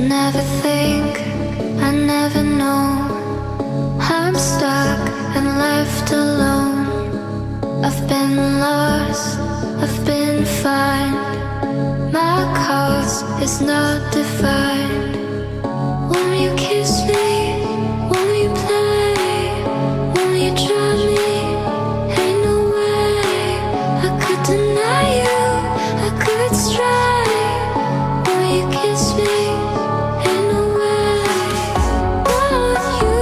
never think, I never know. I'm stuck and left alone. I've been lost, I've been fine. My cause is not defined. Won't you kiss me? Won't you play? Won't you drive me? Ain't no way I could deny you, I could stray. Won't you kiss me? Ain't no way. Want you,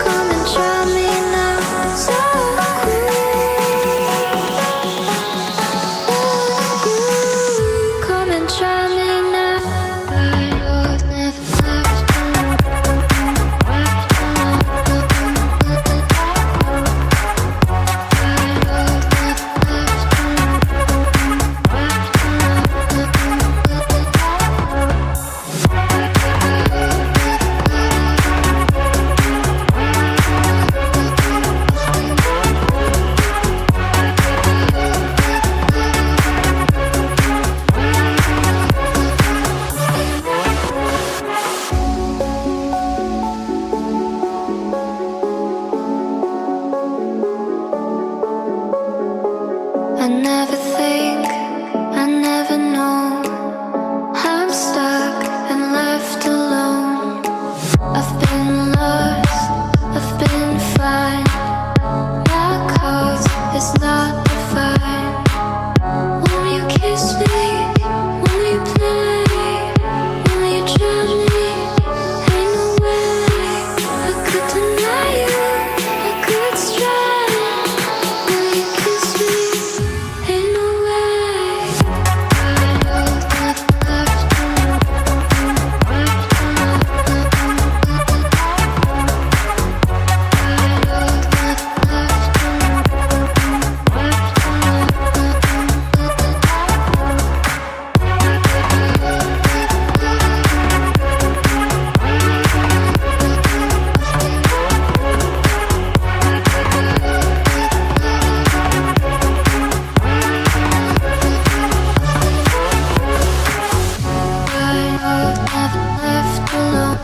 come and try me now. So come and try me now. I was never left alone. I never think, I never know. I'm stuck and left alone. I've been lost, I've been fine. My cause is not defined. Won't you kiss me? Won't you play? Won't you drive me? Ain't no way I could deny you, I could stray. Will you kiss me? Ain't no way. I was never left alone.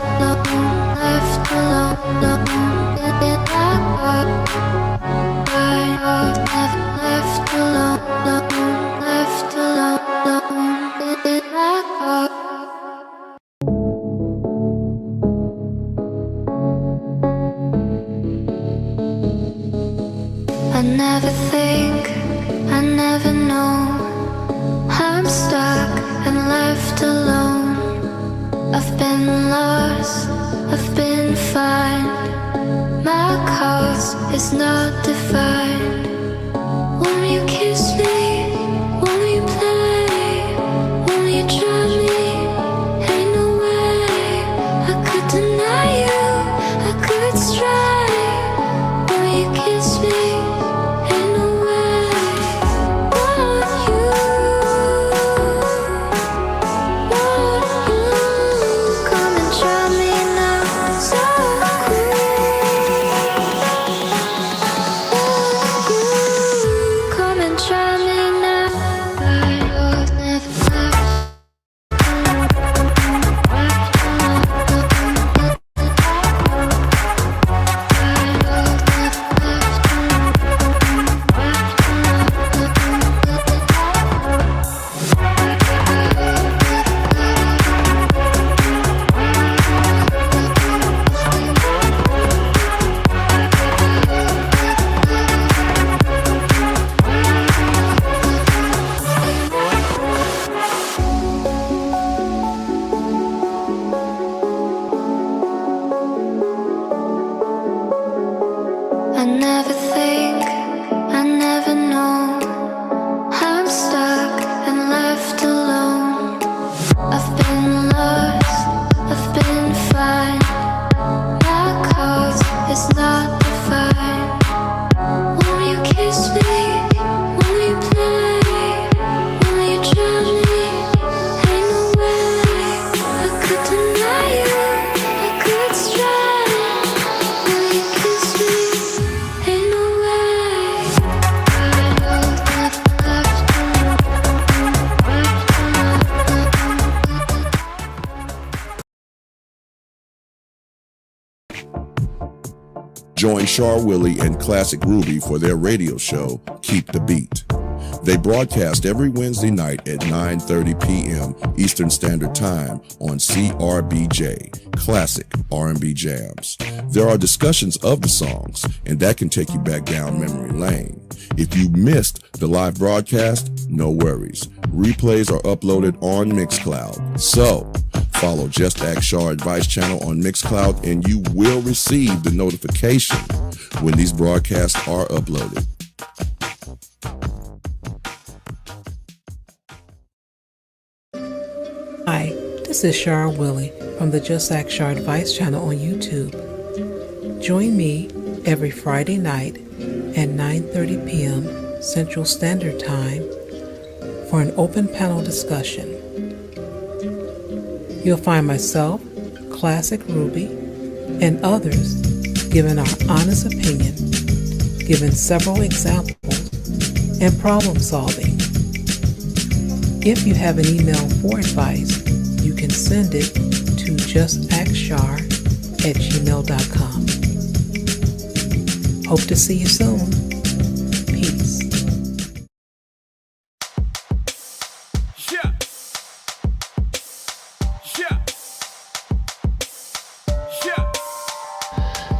I never think, I never know. I'm stuck and left alone. I've been lost, I've been fine. My cause is not defined. Won't you kiss me? Won't you play? Won't you drive me? Ain't no way I could deny you, I could stray. Won't you kiss me? Ain't no way. Want you, come and try me now. So come and try me now. Join Char Willie and Classic Ruby for their radio show, Keep the Beat. They broadcast every Wednesday night at 9:30 p.m. Eastern Standard Time on CRBJ, Classic R&B Jams. There are discussions of the songs, and that can take you back down memory lane. If you missed the live broadcast, no worries. Replays are uploaded on Mixcloud. So, follow JustaskChar Advice channel on Mixcloud and you will receive the notification when these broadcasts are uploaded. Hi, this is Char Willie from the JustaskChar Advice channel on YouTube. Join me every Friday night at 9:30 p.m. Central Standard Time for an open panel discussion. You'll find myself, Classic Ruby, and others giving our honest opinion, giving several examples, and problem solving. If you have an email for advice, you can send it to justaskchar@gmail.com. Hope to see you soon. Peace.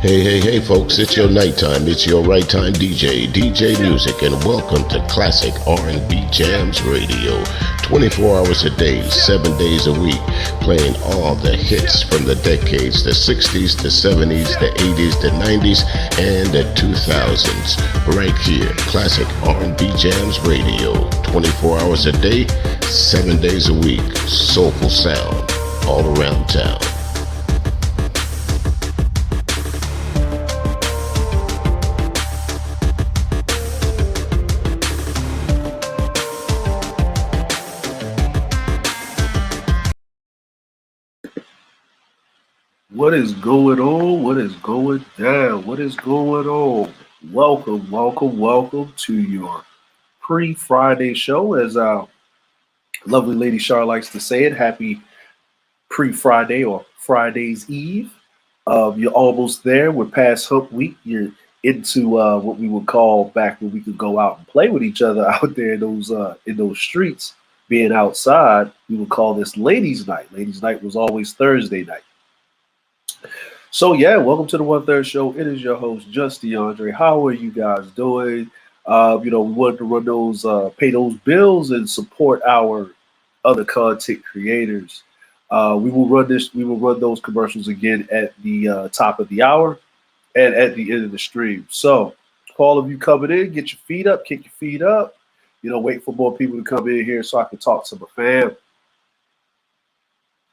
Hey, folks, it's your nighttime. It's your right time DJMuziq, and welcome to Classic R&B Jams Radio. 24 hours a day, 7 days a week, playing all the hits from the decades, the 60s, the 70s, the 80s, the 90s, and the 2000s. Right here, Classic R&B Jams Radio. 24 hours a day, 7 days a week, soulful sound all around town. What is going on? What is going down? What is going on? Welcome to your pre-Friday show. As our lovely lady Char likes to say it, happy pre-Friday or Friday's Eve. You're almost there. We're past Hump Week. You're into what we would call back when we could go out and play with each other out there in those streets. Being outside, we would call this Ladies' Night. Ladies' Night was always Thursday night. So yeah, welcome to the 1/3 show. It is your host, Just DeAndre. How are you guys doing? We wanted to run those, pay those bills and support our other content creators. We will run those commercials again at the top of the hour and at the end of the stream. So for all of you coming in, get your feet up, kick your feet up. Wait for more people to come in here so I can talk to my fam.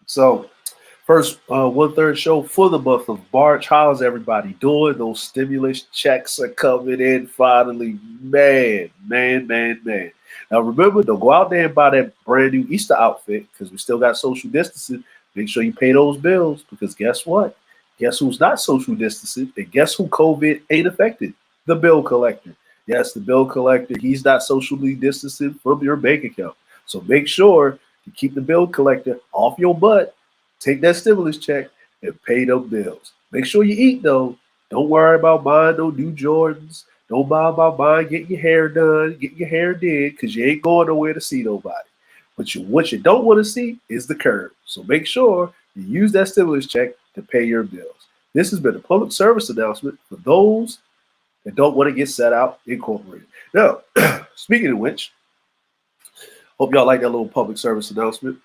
So first 1/3 show for the month of March. How's everybody doing? Those stimulus checks are coming in finally. Man. Now remember, don't go out there and buy that brand new Easter outfit because we still got social distancing. Make sure you pay those bills because guess what? Guess who's not social distancing? And guess who COVID ain't affected? The bill collector. Yes, the bill collector. He's not socially distancing from your bank account. So make sure you keep the bill collector off your butt. Take that stimulus check and pay them bills. Make sure you eat, though. Don't worry about buying no new Jordans. Don't buy about buying, getting your hair done, getting your hair did, because you ain't going nowhere to see nobody. But what you don't want to see is the curve. So make sure you use that stimulus check to pay your bills. This has been a public service announcement for those that don't want to get set out incorporated. Now, speaking of which, hope y'all like that little public service announcement.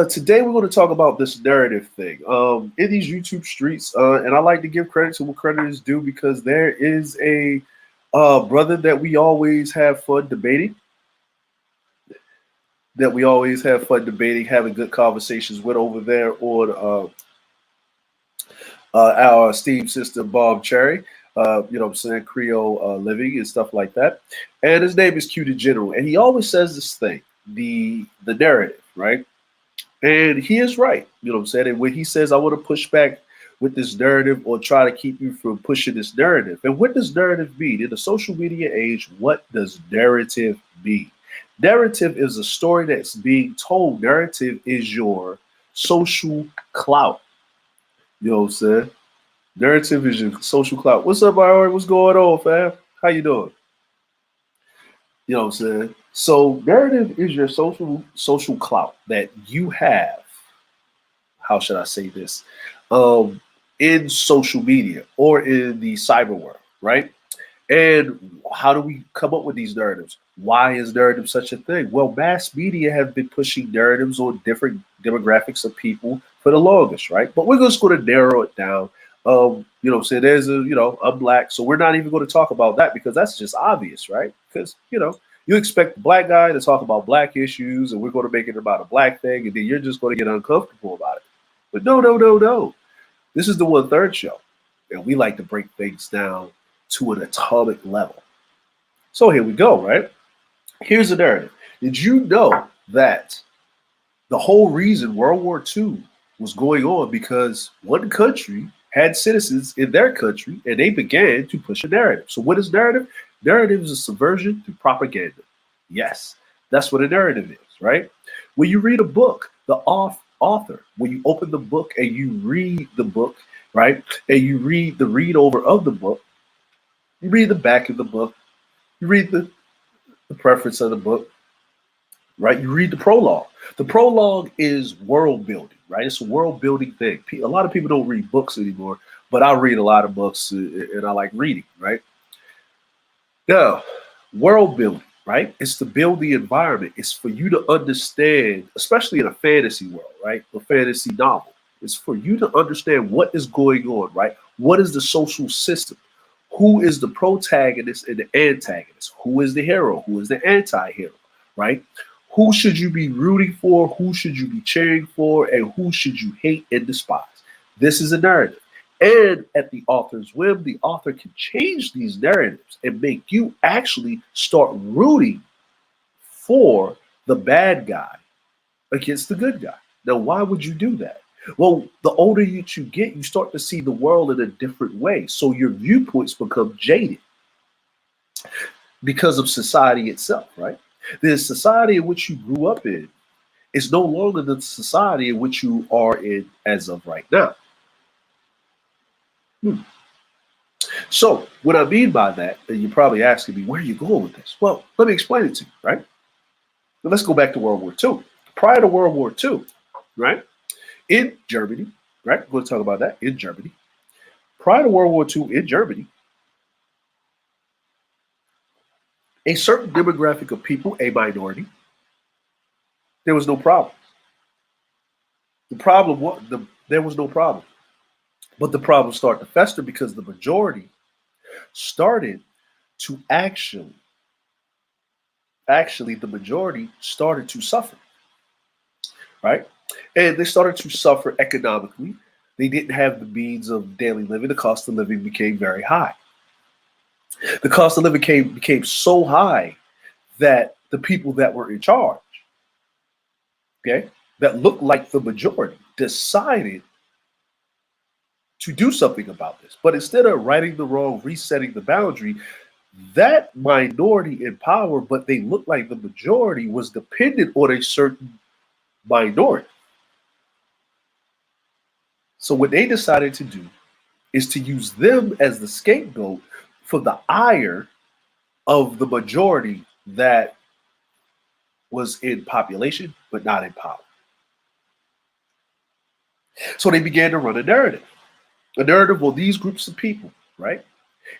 Today we're going to talk about this narrative thing in these YouTube streets, and I like to give credit to what credit is due because there is a brother that we always have fun debating, having good conversations with over there on our esteemed sister Bob Cherry, Creole Living and stuff like that. And his name is Q the General, and he always says this thing, the narrative, right? And he is right, And when he says, I want to push back with this narrative or try to keep you from pushing this narrative. And what does narrative mean? In the social media age, what does narrative mean? Narrative is a story that's being told. Narrative is your social clout. You know what I'm saying? Narrative is your social clout. What's up, Iron? What's going on, fam? How you doing? You know what I'm saying? So narrative is your social clout that you have. How should I say this? In social media or in the cyber world, right? And how do we come up with these narratives? Why is narrative such a thing? Well, mass media have been pushing narratives on different demographics of people for the longest, right? But we're just going to narrow it down. You know, say there's I'm black, so we're not even going to talk about that because that's just obvious, right? Because you expect the black guy to talk about black issues, and we're going to make it about a black thing, and then you're just going to get uncomfortable about it. But no, no, no, no. This is the 1/3 show, and we like to break things down to an atomic level. So here we go, right? Here's the narrative. Did you know that the whole reason World War II was going on because one country had citizens in their country and they began to push a narrative. So what is narrative? Narrative is a subversion through propaganda. Yes, that's what a narrative is, right? When you read a book, the author, when you open the book and you read the book, right? And you read the read over of the book, you read the back of the book, you read the preface of the book, right? You read the prologue. The prologue is world building, right? It's a world building thing. A lot of people don't read books anymore, but I read a lot of books and I like reading, right? Now, world building, right? It's to build the environment. It's for you to understand, especially in a fantasy world, right? A fantasy novel. It's for you to understand what is going on, right? What is the social system? Who is the protagonist and the antagonist? Who is the hero? Who is the anti-hero, right? Who should you be rooting for? Who should you be cheering for? And who should you hate and despise? This is a narrative. And at the author's whim, the author can change these narratives and make you actually start rooting for the bad guy against the good guy. Now, why would you do that? Well, the older you get, you start to see the world in a different way. So your viewpoints become jaded because of society itself, right? The society in which you grew up in is no longer the society in which you are in as of right now. So what I mean by that, and you're probably asking me, where are you going with this? Well, let me explain it to you, right? Now let's go back to World War II. Prior to World War II, right? In Germany, right? We're going to talk about that in Germany. Prior to World War II in Germany, a certain demographic of people, a minority, there was no problem. There was no problem. But the problem started to fester because the majority started to actually the majority started to suffer, right? And they started to suffer economically. They didn't have the means of daily living. The cost of living became very high. The cost of living became so high that the people that were in charge, okay, that looked like the majority, decided to do something about this. But instead of righting the wrong, resetting the boundary, that minority in power, but they looked like the majority, was dependent on a certain minority. So what they decided to do is to use them as the scapegoat for the ire of the majority that was in population, but not in power. So they began to run a narrative. A narrative, well, these groups of people, right?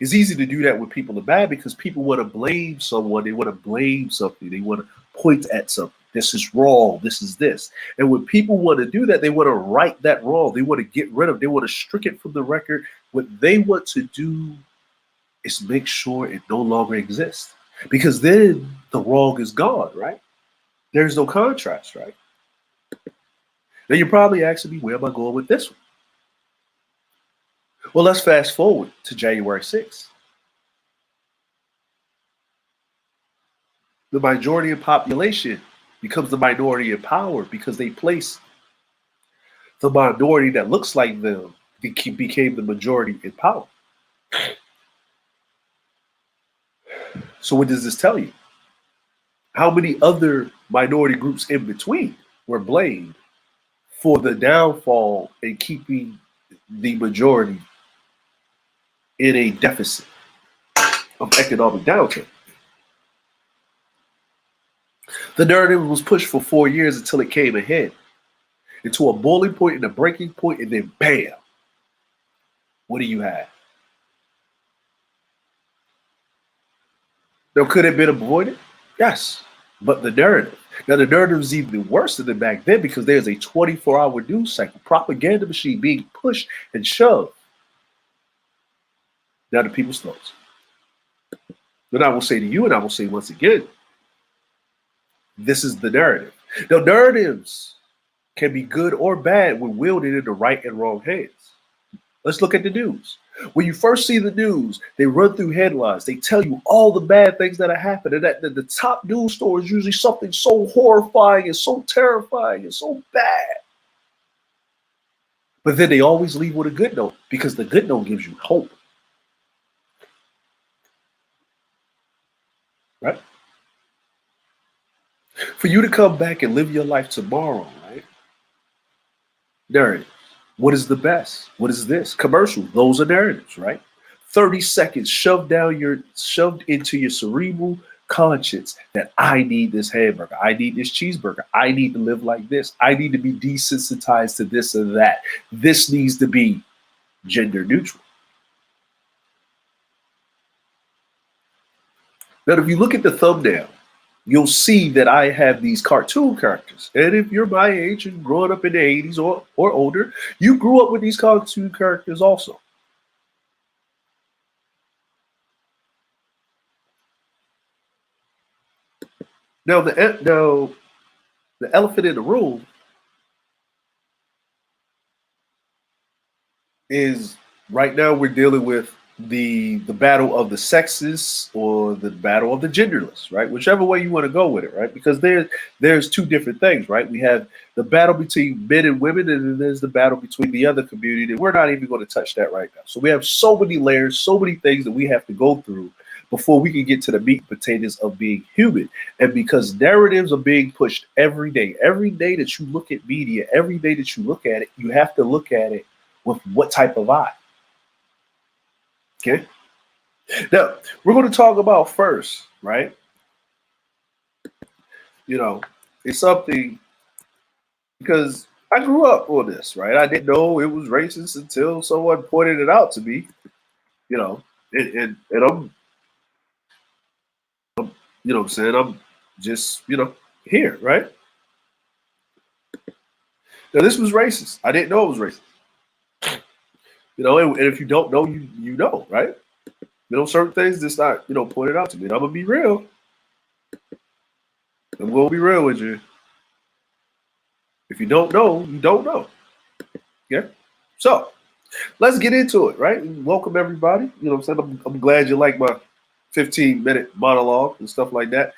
It's easy to do that when people are bad because people want to blame someone. They want to blame something. They want to point at something. This is wrong. This is this. And when people want to do that, they want to right that wrong. They want to get rid of it. They want to strike it from the record. What they want to do is make sure it no longer exists. Because then the wrong is gone, right? There's no contrast, right? Now you're probably asking me, where am I going with this one? Well, let's fast forward to January 6th. The majority of population becomes the minority in power because they place the minority that looks like them became the majority in power. So what does this tell you? How many other minority groups in between were blamed for the downfall and keeping the majority in a deficit of economic downturn. The narrative was pushed for 4 years until it came ahead into a boiling point and a breaking point, and then bam, what do you have? Now, could it have been avoided? Yes, but the narrative. Now, the narrative is even worse than back then because there's a 24-hour news cycle, propaganda machine being pushed and shoved down to people's throats. Then I will say to you, and I will say once again, this is the narrative. Now, narratives can be good or bad when wielded in the right and wrong hands. Let's look at the news. When you first see the news, they run through headlines. They tell you all the bad things that have happened. And that the top news story is usually something so horrifying and so terrifying and so bad. But then they always leave with a good note because the good note gives you hope. Right? For you to come back and live your life tomorrow, right? Narrative. What is the best? What is this? Commercial. Those are narratives, right? 30 seconds shoved into your cerebral conscience that I need this hamburger. I need this cheeseburger. I need to live like this. I need to be desensitized to this or that. This needs to be gender neutral. Now, if you look at the thumbnail, you'll see that I have these cartoon characters. And if you're my age and growing up in the 80s or older, you grew up with these cartoon characters also. Now, the elephant in the room is right now we're dealing with the battle of the sexes or the battle of the genderless, right? Whichever way you want to go with it, right? Because there's two different things, right? We have the battle between men and women, and then there's the battle between the other community, and we're not even going to touch that right now. So we have so many layers, so many things that we have to go through before we can get to the meat and potatoes of being human. And because narratives are being pushed every day that you look at media, every day that you look at it, you have to look at it with what type of eye? Okay. Now, we're going to talk about first, right? You know, it's something because I grew up on this, right? I didn't know it was racist until someone pointed it out to me, you know, and I'm you know what I'm saying? I'm just, you know, here, right? Now, this was racist. I didn't know it was racist. You know, and if you don't know, you know, right? You know, certain things just not, you know, pointed out to me. And I'm going to be real. I'm going to be real with you. If you don't know, you don't know. Okay? So, let's get into it, right? Welcome, everybody. You know what I'm saying? I'm glad you like my 15-minute monologue and stuff like that.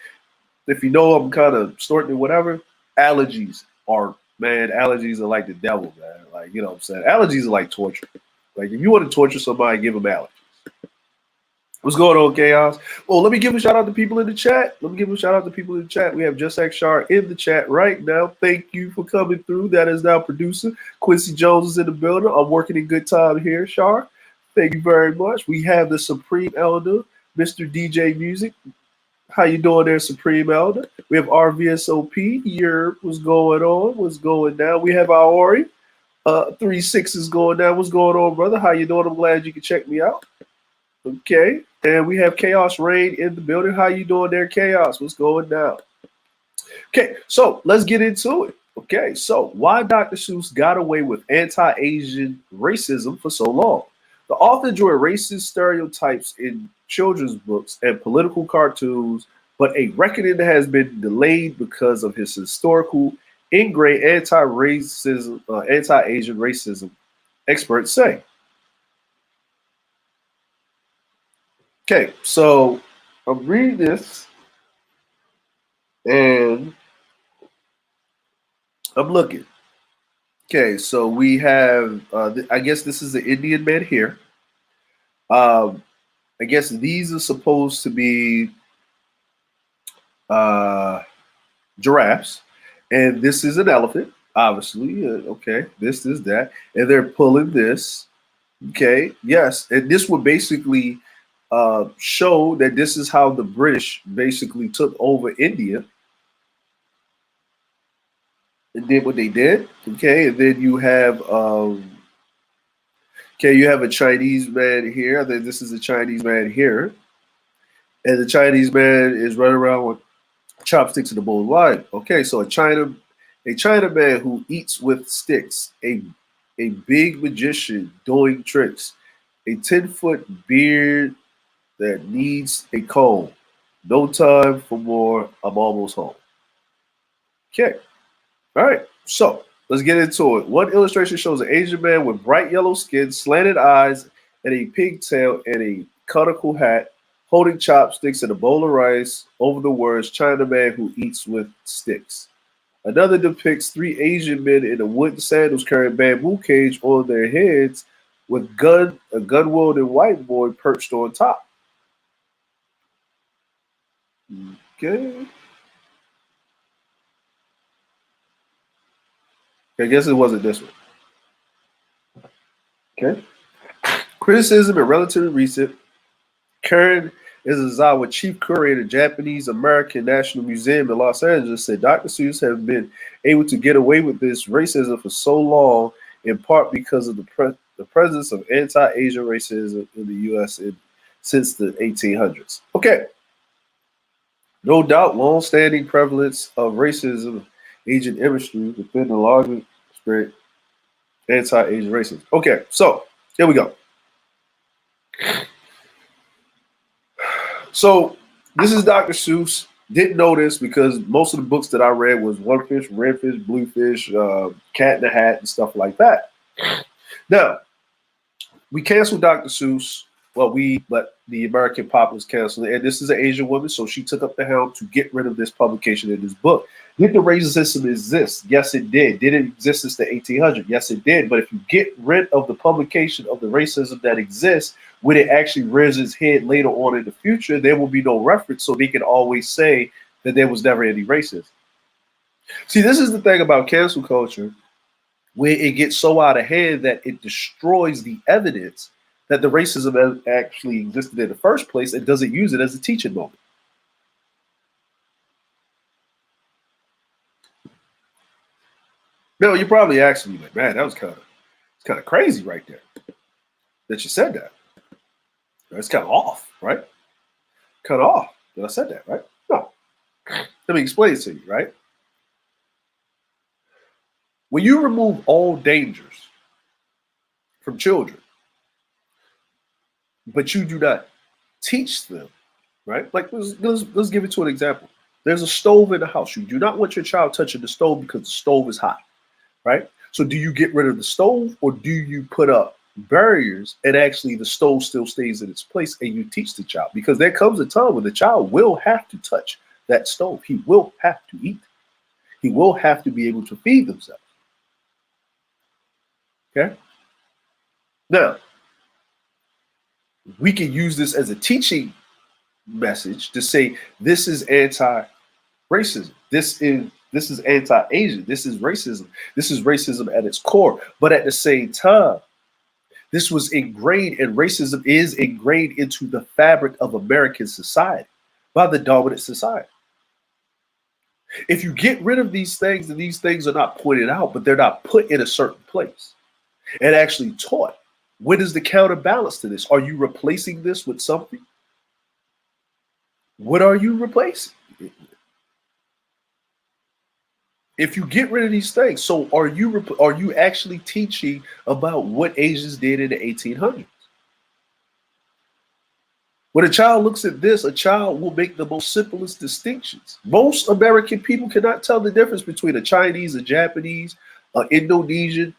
If you know I'm kind of snorting or whatever, allergies are like the devil, man. Like, you know what I'm saying? Allergies are like torture. Like, if you want to torture somebody, give them allergies. What's going on, Chaos? Well, let me give a shout out to people in the chat. We have JustaskChar in the chat right now. Thank you for coming through. That is now producer. Quincy Jones is in the building. I'm working in good time here, Char. Thank you very much. We have the Supreme Elder, MrDJMuziq. How you doing there, Supreme Elder? We have RVSOP here. What's going on? What's going down? We have Aori. 3-6 is going down. What's going on, brother? How you doing? I'm glad you can check me out. Okay. And we have Chaos Rain in the building. How you doing there, Chaos? What's going down? Okay, so let's get into it. Okay, so why Dr. Seuss got away with anti-Asian racism for so long? The author drew racist stereotypes in children's books and political cartoons, but a reckoning has been delayed because of his historical ingrained anti-Asian racism, experts say. Okay, so I'm reading this and I'm looking. Okay, so we have, I guess this is the Indian man here. I guess these are supposed to be giraffes, and this is an elephant, obviously. Okay, this is that, and they're pulling this Okay, yes, and this would basically show that this is how the British basically took over India and did what they did. Okay, and then you have okay, you have a Chinese man here. Then this is a Chinese man here, and the Chinese man is running around with chopsticks in the bowl of wine. Okay, so a China man who eats with sticks, a big magician doing tricks, a 10-foot beard that needs a comb. No time for more. I'm almost home. Okay. All right. So let's get into it. One illustration shows an Asian man with bright yellow skin, slanted eyes, and a pigtail and a conical hat, holding chopsticks and a bowl of rice over the words Chinaman who eats with sticks. Another depicts three Asian men in a wooden sandals carrying bamboo cage on their heads with a gun wielding whiteboard perched on top. Okay. I guess it wasn't this one. Okay. Criticism and relatively recent. Karen Izazawa, chief curator, Japanese American National Museum in Los Angeles, said Dr. Seuss has been able to get away with this racism for so long, in part because of the presence of anti-Asian racism in the U.S. Since the 1800s. Okay, no doubt, long-standing prevalence of racism, Asian imagery within the larger spirit, anti-Asian racism. Okay, so here we go. So this is Dr. Seuss. Didn't know this because most of the books that I read was One Fish, Red Fish, Blue Fish, Cat in the Hat, and stuff like that. Now, we canceled Dr. Seuss. Well, but the American populace canceled it. And this is an Asian woman, so she took up the helm to get rid of this publication in this book. Did the racism exist? Yes, it did. Did it exist since the 1800s? Yes, it did. But if you get rid of the publication of the racism that exists, when it actually rears its head later on in the future, there will be no reference, so they can always say that there was never any racism. See, this is the thing about cancel culture, where it gets so out of hand that it destroys the evidence that the racism actually existed in the first place and doesn't use it as a teaching moment. Bill, you're probably asking me, like, man, that was kind of crazy right there that you said that. It's kind of off, right? Kind of off that I said that, right? No. Let me explain it to you, right? When you remove all dangers from children, but you do not teach them, right? Like, let's give it to an example. There's a stove in the house. You do not want your child touching the stove because the stove is hot, right? So do you get rid of the stove, or do you put up barriers and actually the stove still stays in its place and you teach the child? Because there comes a time when the child will have to touch that stove. He will have to eat. He will have to be able to feed themselves. Okay? Now, we can use this as a teaching message to say this is anti-racism. This is anti-Asian. This is racism. This is racism at its core. But at the same time, this was ingrained, and racism is ingrained into the fabric of American society by the dominant society. If you get rid of these things, and these things are not pointed out, but they're not put in a certain place and actually taught, what is the counterbalance to this? Are you replacing this with something? What are you replacing? If you get rid of these things, so are you actually teaching about what Asians did in the 1800s? When a child looks at this, a child will make the most simplest distinctions. Most American people cannot tell the difference between a Chinese, a Japanese, an Indonesian,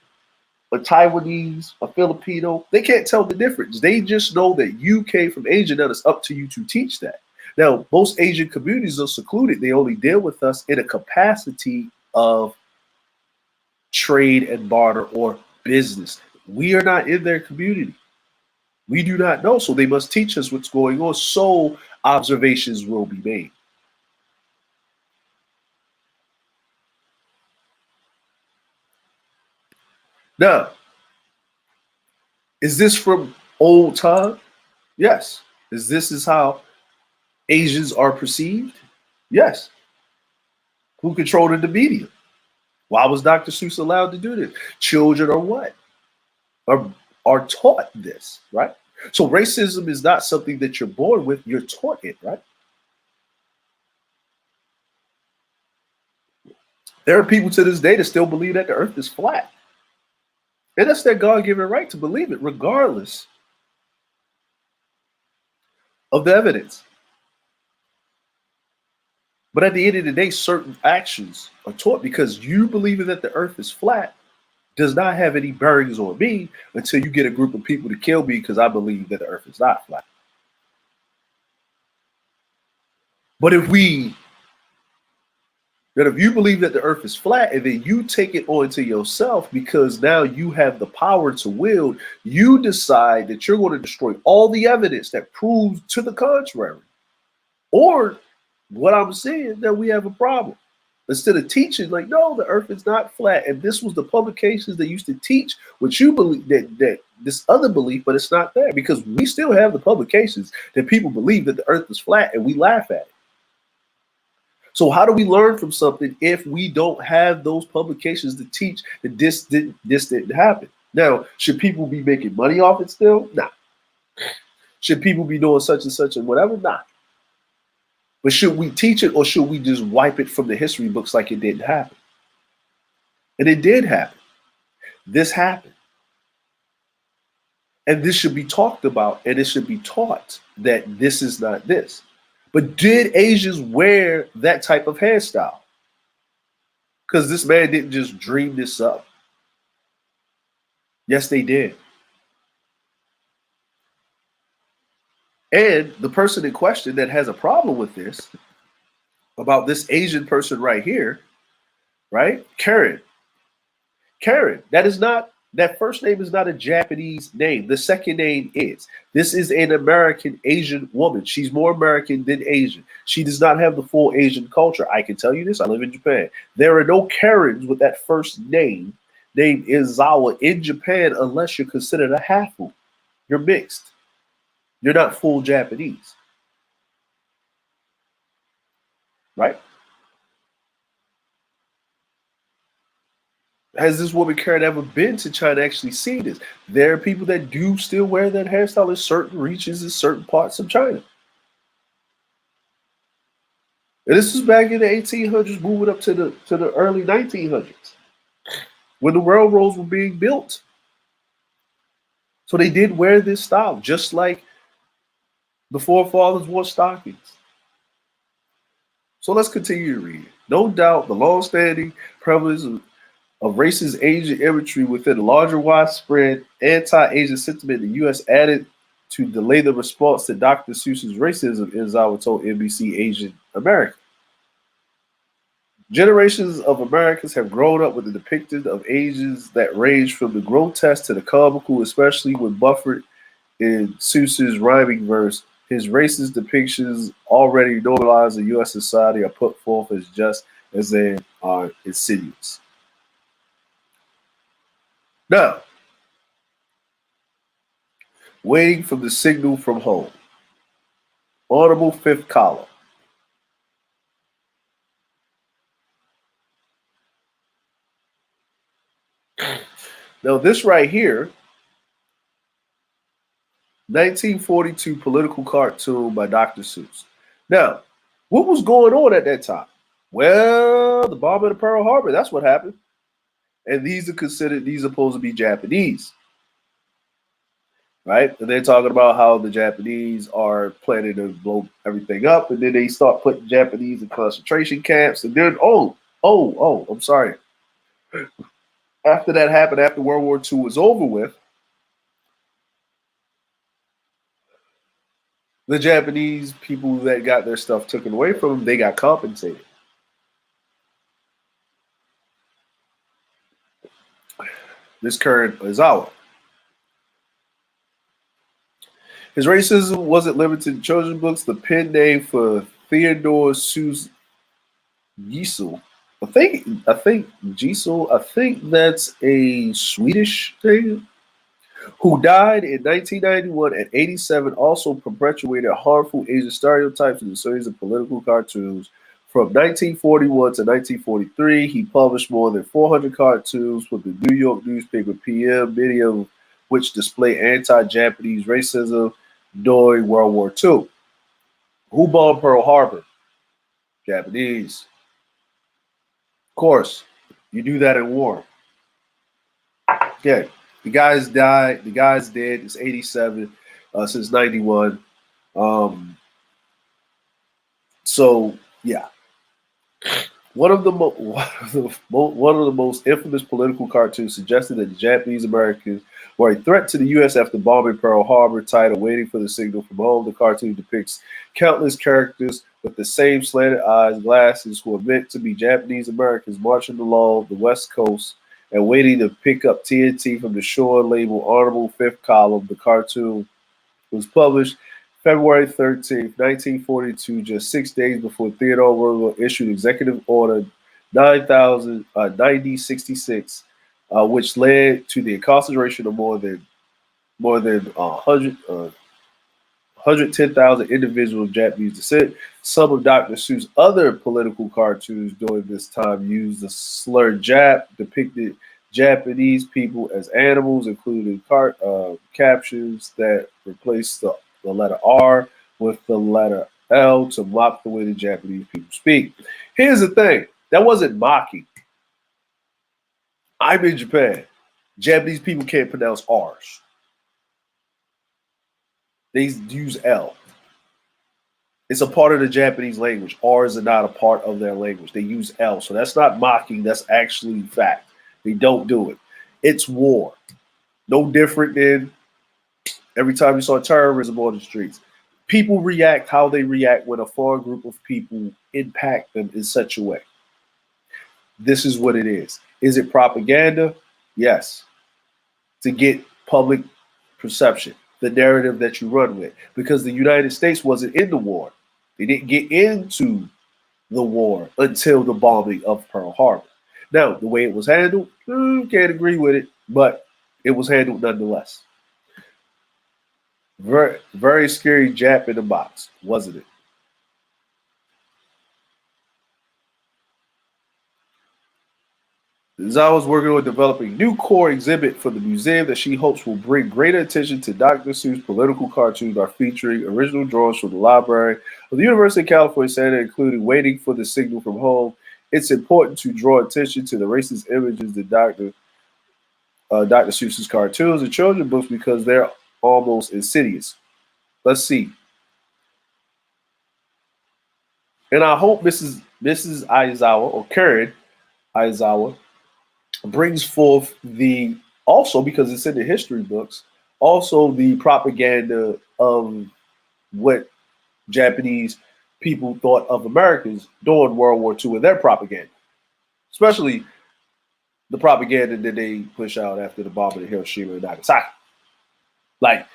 a Taiwanese, a Filipino. They can't tell the difference. They just know that you came from Asia, and it's up to you to teach that. Now, most Asian communities are secluded. They only deal with us in a capacity of trade and barter or business. We are not in their community. We do not know, so they must teach us what's going on, so observations will be made. Now, Is this from old time? Yes. Is how Asians are perceived? Yes. Who controlled the media? Why was Dr. Seuss allowed to do this? Children are what? Are taught this, right? So racism is not something that you're born with, you're taught it, right? There are people to this day that still believe that the earth is flat. And that's their God-given right to believe it, regardless of the evidence. But at the end of the day, certain actions are taught because you believing that the earth is flat does not have any bearings on me until you get a group of people to kill me because I believe that the earth is not flat. But if you believe that the earth is flat and then you take it onto yourself because now you have the power to wield, you decide that you're going to destroy all the evidence that proves to the contrary. Or what I'm saying, that we have a problem. Instead of teaching, like, no, the earth is not flat. And this was the publications that used to teach what you believe, that this other belief, but it's not there because we still have the publications that people believe that the earth is flat and we laugh at it. So how do we learn from something if we don't have those publications to teach that this didn't happen? Now, should people be making money off it still? Nah. Should people be doing such and such and whatever? Nah. But should we teach it or should we just wipe it from the history books like it didn't happen? And it did happen. This happened. And this should be talked about and it should be taught that this is not this. But did Asians wear that type of hairstyle? Because this man didn't just dream this up. Yes, they did. And the person in question that has a problem with this, about this Asian person right here, right? Karen, that first name is not a Japanese name. The second name is. This is an American Asian woman. She's more American than Asian. She does not have the full Asian culture. I can tell you this. I live in Japan. There are no Karens with that first name named Izawa in Japan unless you're considered a half-fool. You're mixed. You're not full Japanese. Right? Has this woman Karen ever been to China actually seen this? There are people that do still wear that hairstyle in certain regions in certain parts of China. And this is back in the 1800s, moving up to the early 1900s, when the railroads were being built. So they did wear this style, just like the forefathers wore stockings. So let's continue to read. No doubt the long-standing prevalence of racist Asian imagery within a larger widespread anti-Asian sentiment in the U.S. added to delay the response to Dr. Seuss's racism, Izawa told NBC Asian America. Generations of Americans have grown up with the depiction of Asians that range from the grotesque to the comical, especially when buffered in Seuss's rhyming verse. His racist depictions, already normalized in U.S. society, are put forth as just as they are insidious. Now, waiting for the signal from home. Audible fifth column. Now, this right here, 1942 political cartoon by Dr. Seuss. Now, what was going on at that time? Well, the bombing of Pearl Harbor, that's what happened. And these are supposed to be Japanese. Right? And they're talking about how the Japanese are planning to blow everything up. And then they start putting Japanese in concentration camps. And then, I'm sorry. After that happened, after World War II was over with, the Japanese people that got their stuff taken away from them, they got compensated. This current Izawa. His racism wasn't limited to children's books. The pen name for Theodore Seuss, Giesel. I think Giesel, I think that's a Swedish thing. who died in 1991 at 87, also perpetuated harmful Asian stereotypes in a series of political cartoons. From 1941 to 1943, he published more than 400 cartoons for the New York newspaper PM, many of which display anti-Japanese racism during World War II. Who bombed Pearl Harbor? Japanese. Of course, you do that in war. Okay, the guys died. The guy's dead. It's 87 since 91. So yeah, one of the most infamous political cartoons suggested that the Japanese Americans were a threat to the U.S. after bombing Pearl Harbor. Titled "Waiting for the Signal from Home," the cartoon depicts countless characters with the same slanted eyes, glasses, who are meant to be Japanese Americans marching along the West Coast and waiting to pick up TNT from the shore. Labeled Honorable Fifth Column, the cartoon was published February 13th, 1942, just 6 days before Theodore Roosevelt issued Executive Order 9066, which led to the incarceration of more than 110,000 individuals of Japanese descent. Some of Dr. Seuss' other political cartoons during this time used the slur Jap, depicted Japanese people as animals, including captions that replaced the letter R with the letter L to mock the way the Japanese people speak. Here's the thing. That wasn't mocking. I'm in Japan. Japanese people can't pronounce R's. They use L. It's a part of the Japanese language. R's are not a part of their language. They use L. So that's not mocking. That's actually fact. They don't do it. It's war. No different than every time you saw terrorism on the streets. People react how they react when a foreign group of people impact them in such a way. This is what it is. Is it propaganda? Yes. To get public perception, the narrative that you run with. Because the United States wasn't in the war. They didn't get into the war until the bombing of Pearl Harbor. Now, the way it was handled, can't agree with it, but it was handled nonetheless. Very, very scary Jap in the box, wasn't it? Zawa is working on developing a new core exhibit for the museum that she hopes will bring greater attention to Dr. Seuss' political cartoons, are featuring original drawings from the library of the University of California, Santa, including "Waiting for the Signal from Home." It's important to draw attention to the racist images that Dr. Seuss's cartoons and children's books because they're almost insidious. Let's see. And I hope Mrs. Aizawa, or Karen Aizawa, brings forth also, because it's in the history books, also the propaganda of what Japanese people thought of Americans during World War II and their propaganda, especially the propaganda that they push out after the bombing of Hiroshima and Nagasaki. Like,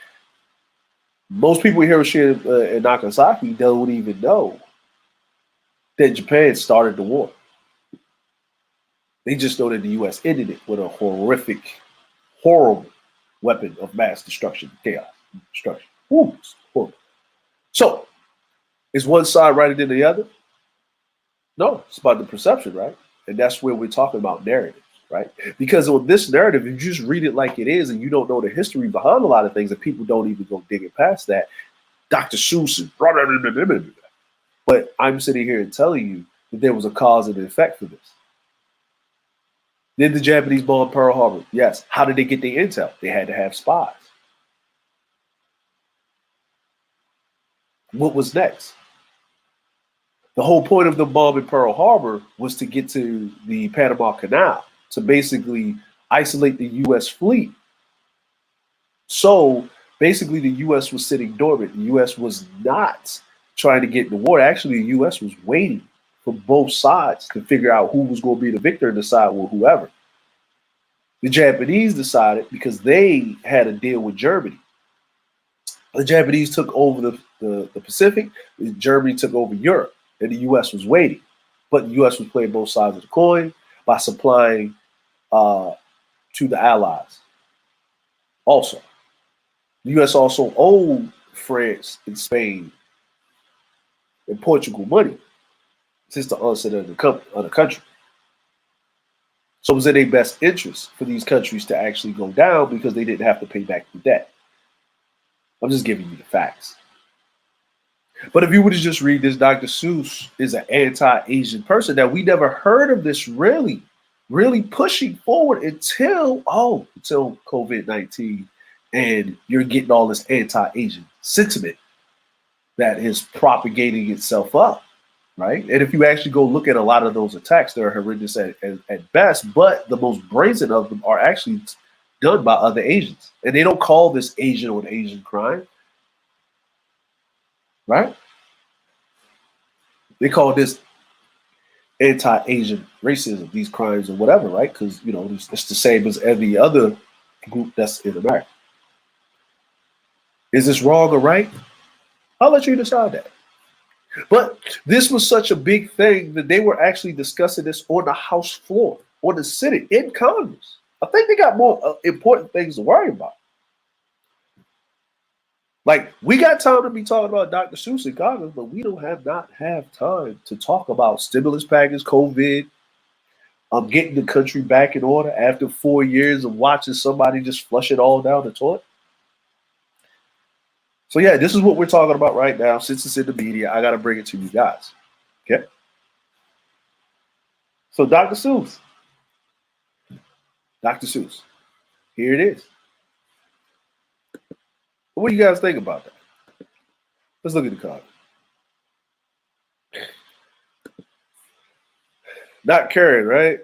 most people in Hiroshima and Nagasaki don't even know that Japan started the war. They just know that the U.S. ended it with a horrific, horrible weapon of mass destruction, chaos, destruction. Ooh, it's horrible. So, is one side right than the other? No, it's about the perception, right? And that's where we're talking about narrative, right? Because on this narrative, if you just read it like it is and you don't know the history behind a lot of things, and people don't even go digging past that, Dr. Seuss is blah, blah, blah, blah, blah, blah. But I'm sitting here and telling you that there was a cause and an effect for this. Did the Japanese bomb Pearl Harbor? Yes. How did they get the intel? They had to have spies. What was next? The whole point of the bomb in Pearl Harbor was to get to the Panama Canal, to basically isolate the U.S. fleet. So basically the U.S. was sitting dormant. The U.S. was not trying to get in the war. Actually, the U.S. was waiting for both sides to figure out who was going to be the victor and decide with whoever. The Japanese decided, because they had a deal with Germany. The Japanese took over the Pacific, Germany took over Europe, and the U.S. was waiting. But the U.S. was playing both sides of the coin by supplying to the Allies. Also, the U.S. also owed France and Spain and Portugal money since the onset of the country. So it was in their best interest for these countries to actually go down because they didn't have to pay back the debt. I'm just giving you the facts. But if you were to just read this, Dr. Seuss is an anti-Asian person. Now, we never heard of this really pushing forward until COVID-19, and you're getting all this anti-Asian sentiment that is propagating itself up, right? And if you actually go look at a lot of those attacks, they're horrendous at best, but the most brazen of them are actually done by other Asians. And they don't call this Asian on Asian crime, right? They call this anti-Asian racism, these crimes or whatever, right? Because, it's the same as every other group that's in America. Is this wrong or right? I'll let you decide that. But this was such a big thing that they were actually discussing this on the House floor, on the Senate, in Congress. I think they got more important things to worry about. Like, we got time to be talking about Dr. Seuss in Congress, but we don't not have time to talk about stimulus package, COVID, getting the country back in order after 4 years of watching somebody just flush it all down the toilet. So yeah, this is what we're talking about right now. Since it's in the media, I got to bring it to you guys. Okay. So Dr. Seuss. Here it is. What do you guys think about that? Let's look at the card. Not Karen, right?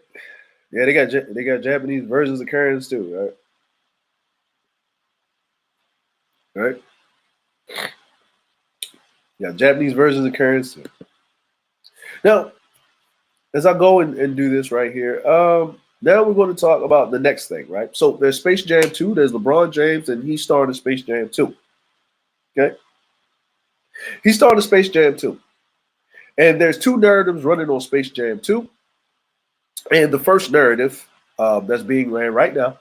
Yeah, they got Japanese versions of Karens too, right? Right? Yeah, Japanese versions of Karens too. Now, as I go and do this right here, now we're going to talk about the next thing, right? So there's Space Jam 2, there's LeBron James, and he started Space Jam 2. Okay? He started Space Jam 2. And there's two narratives running on Space Jam 2. And the first narrative that's being ran right now,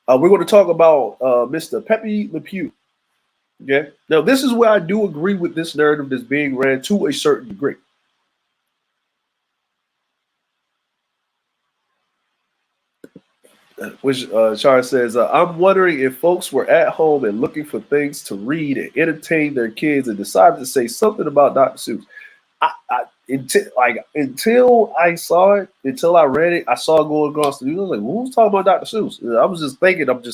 we're going to talk about Mr. Pepe Le Pew. Okay? Now, this is where I do agree with this narrative that's being ran to a certain degree. Which Char says, I'm wondering if folks were at home and looking for things to read and entertain their kids and decided to say something about Dr. Seuss. Until I saw it, until I read it, I saw it going across the news. I was like, who's talking about Dr. Seuss? I'm just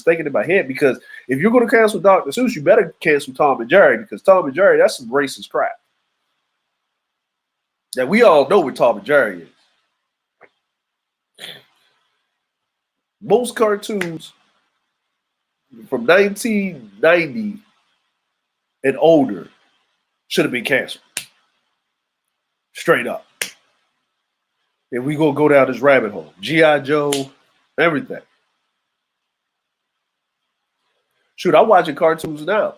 thinking in my head, because if you're going to cancel Dr. Seuss, you better cancel Tom and Jerry, because Tom and Jerry, that's some racist crap. Now, we all know what Tom and Jerry is. Most cartoons from 1990 and older should have been canceled. Straight up. And we gonna go down this rabbit hole. G.I. Joe, everything. Shoot, I'm watching cartoons now.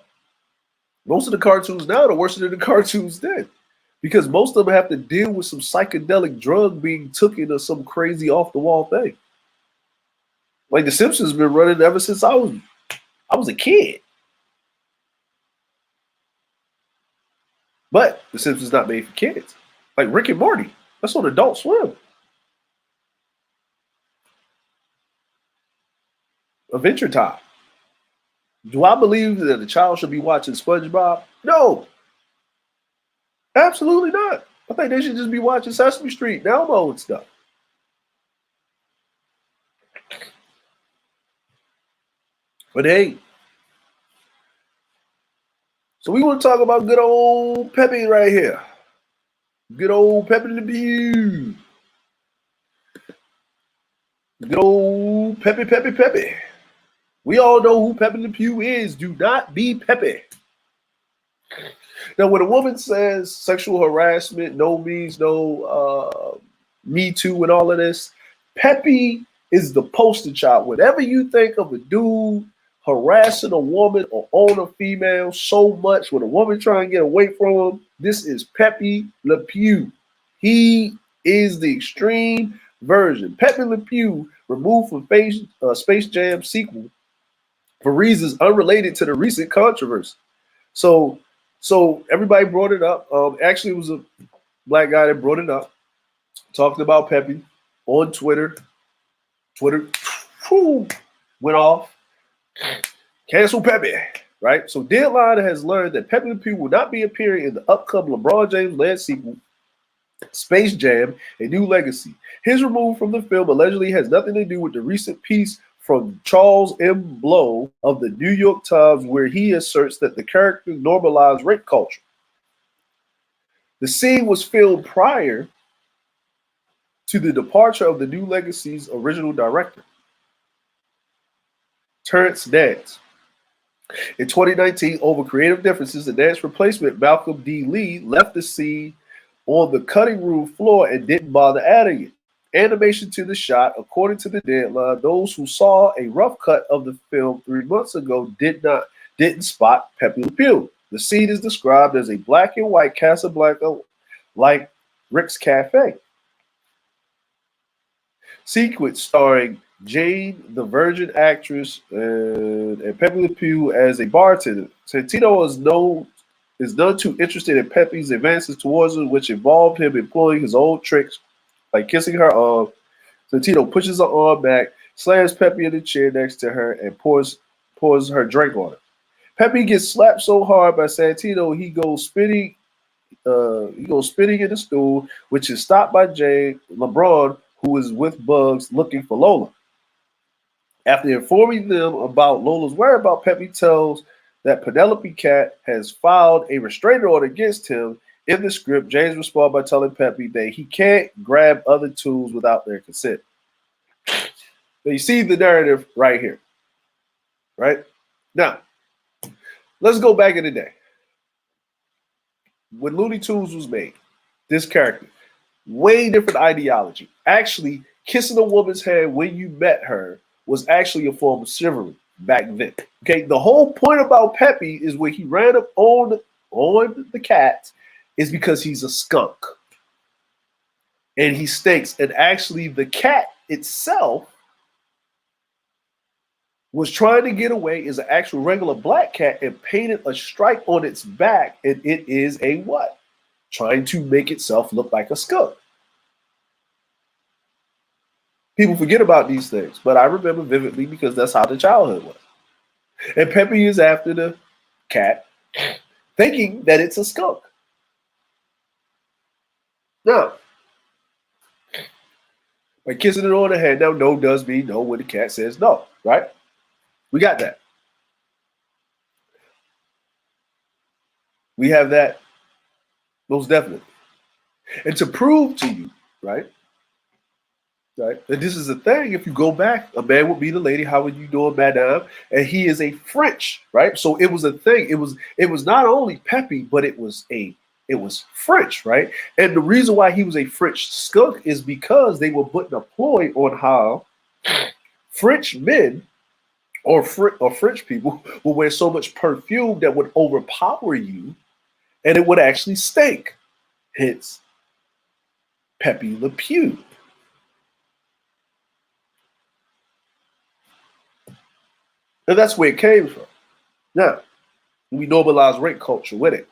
Most of the cartoons now are worse than the cartoons then. Because most of them have to deal with some psychedelic drug being taken or some crazy off-the-wall thing. Like The Simpsons has been running ever since I was a kid. But The Simpsons not made for kids. Like Rick and Morty. That's on Adult Swim. Adventure Time. Do I believe that a child should be watching SpongeBob? No. Absolutely not. I think they should just be watching Sesame Street, Elmo and stuff. But hey, so we want to talk about good old Pepe right here. Good old Pepe Le Pew. Good old Pepe. We all know who Pepe Le Pew is. Do not be Pepe. Now, when a woman says sexual harassment, no means no, Me Too and all of this, Pepe is the poster child. Whenever you think of a dude harassing a woman or on a female so much, when a woman trying to get away from him, this is Pepe Le Pew. He is the extreme version. Pepe Le Pew, removed from Space Jam sequel, for reasons unrelated to the recent controversy. So everybody brought it up. Actually, it was a black guy that brought it up, talking about Pepe on Twitter. Twitter went off. Cancel Pepe, right? So Deadline has learned that Pepe Le Pew will not be appearing in the upcoming LeBron James-led sequel, Space Jam: A New Legacy. His removal from the film allegedly has nothing to do with the recent piece from Charles M. Blow of the New York Times, where he asserts that the character normalized rape culture. The scene was filmed prior to the departure of the New Legacy's original director, Terrence Dance. In 2019, over creative differences, the Dance replacement, Malcolm D. Lee, left the scene on the cutting room floor and didn't bother adding it. Animation to the shot, according to the Deadline, those who saw a rough cut of the film 3 months ago didn't spot Pepe Le Pew. The scene is described as a black and white Casablanca like Rick's Cafe sequence starring Jane, the Virgin actress, and Pepe Le Pew as a bartender. Santino is none too interested in Pepe's advances towards her, which involved him employing his old tricks, like kissing her arm. Santino pushes her arm back, slams Pepe in the chair next to her, and pours her drink on her. Pepe gets slapped so hard by Santino he goes spinning in the stool, which is stopped by LeBron, who is with Bugs looking for Lola. After informing them about Lola's whereabouts, Pepe tells that Penelope Cat has filed a restraining order against him. In the script, James responds by telling Pepe that he can't grab other tools without their consent. So you see the narrative right here, right? Now, let's go back in the day. When Looney Tunes was made, this character, way different ideology. Actually, kissing a woman's hand when you met her was actually a form of chivalry back then. Okay, the whole point about Pepe is when he ran up on the cat is because he's a skunk. And he stinks. And actually, the cat itself was trying to get away, is an actual regular black cat, and painted a stripe on its back, and it is a what? Trying to make itself look like a skunk. People forget about these things, but I remember vividly because that's how the childhood was. And Pepe is after the cat, thinking that it's a skunk. Now, by kissing it on the head, now no does mean no when the cat says no, right? We got that. We have that most definitely. And to prove to you, right? Right. And this is a thing. If you go back, a man would be the lady. How would you doing, madame? And he is a French, right? So it was a thing. It was not only Pepe, but it was French, right? And the reason why he was a French skunk is because they were putting a ploy on how French men or French people will wear so much perfume that would overpower you, and it would actually stink. Hence, Pepe Le Pew. And that's where it came from. Now, we normalize rape culture with it.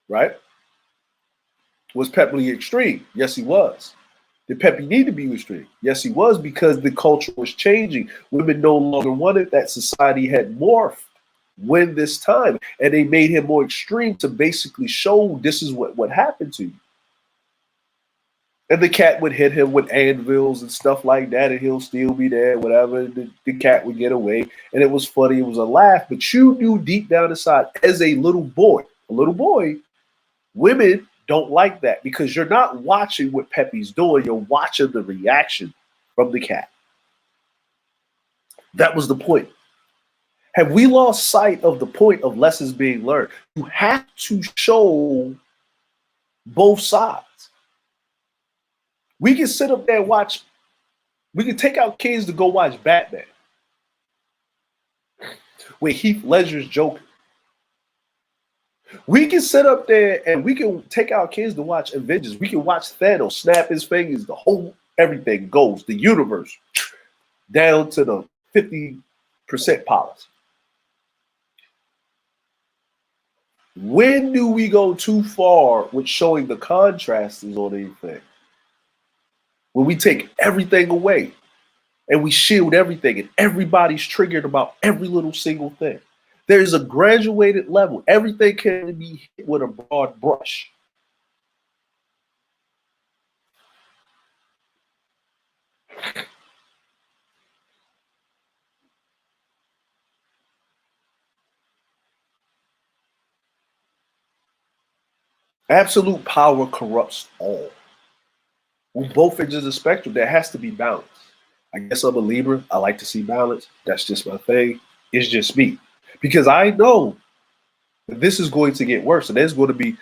Right? Was Pepe extreme? Yes, he was. Did Pepe need to be extreme? Yes, he was, because the culture was changing. Women no longer wanted that. Society had morphed when this time. And they made him more extreme to basically show this is what happened to you. And the cat would hit him with anvils and stuff like that, and he'll still be there, whatever. The cat would get away, and it was funny. It was a laugh. But you knew deep down inside, as a little boy, women don't like that because you're not watching what Pepe's doing. You're watching the reaction from the cat. That was the point. Have we lost sight of the point of lessons being learned? You have to show both sides. We can sit up there and watch. We can take our kids to go watch Batman, where Heath Ledger's Joker. We can sit up there and we can take our kids to watch Avengers. We can watch Thanos snap his fingers. The whole everything goes. The universe down to the 50% policy. When do we go too far with showing the contrasts on anything? When we take everything away and we shield everything and everybody's triggered about every little single thing. There's a graduated level. Everything can be hit with a broad brush. Absolute power corrupts all. On both ends of the spectrum, there has to be balance. I guess I'm a Libra. I like to see balance. That's just my thing. It's just me. Because I know that this is going to get worse, and there's going to be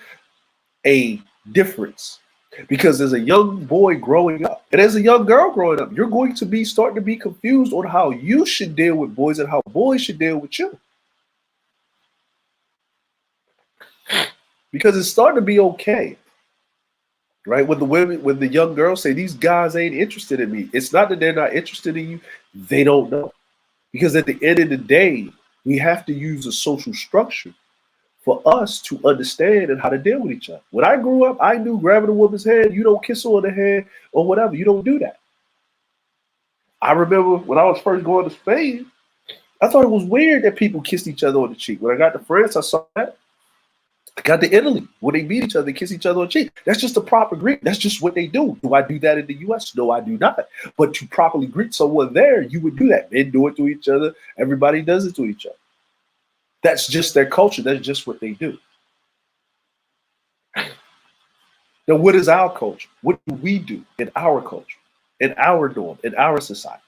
a difference. Because as a young boy growing up, and as a young girl growing up, you're going to be starting to be confused on how you should deal with boys and how boys should deal with you. Because it's starting to be okay, right? When the young girls say, these guys ain't interested in me, it's not that they're not interested in you, they don't know. Because at the end of the day, we have to use a social structure for us to understand and how to deal with each other. When I grew up, I knew grabbing a woman's hand, you don't kiss her on the head or whatever. You don't do that. I remember when I was first going to Spain, I thought it was weird that people kissed each other on the cheek. When I got to France, I saw that. I got to Italy. When they meet each other, they kiss each other on the cheek. That's just a proper greet. That's just what they do. Do I do that in the US? No, I do not. But to properly greet someone there, you would do that. Men do it to each other. Everybody does it to each other. That's just their culture. That's just what they do. Now, what is our culture? What do we do in our culture, in our norm, in our society?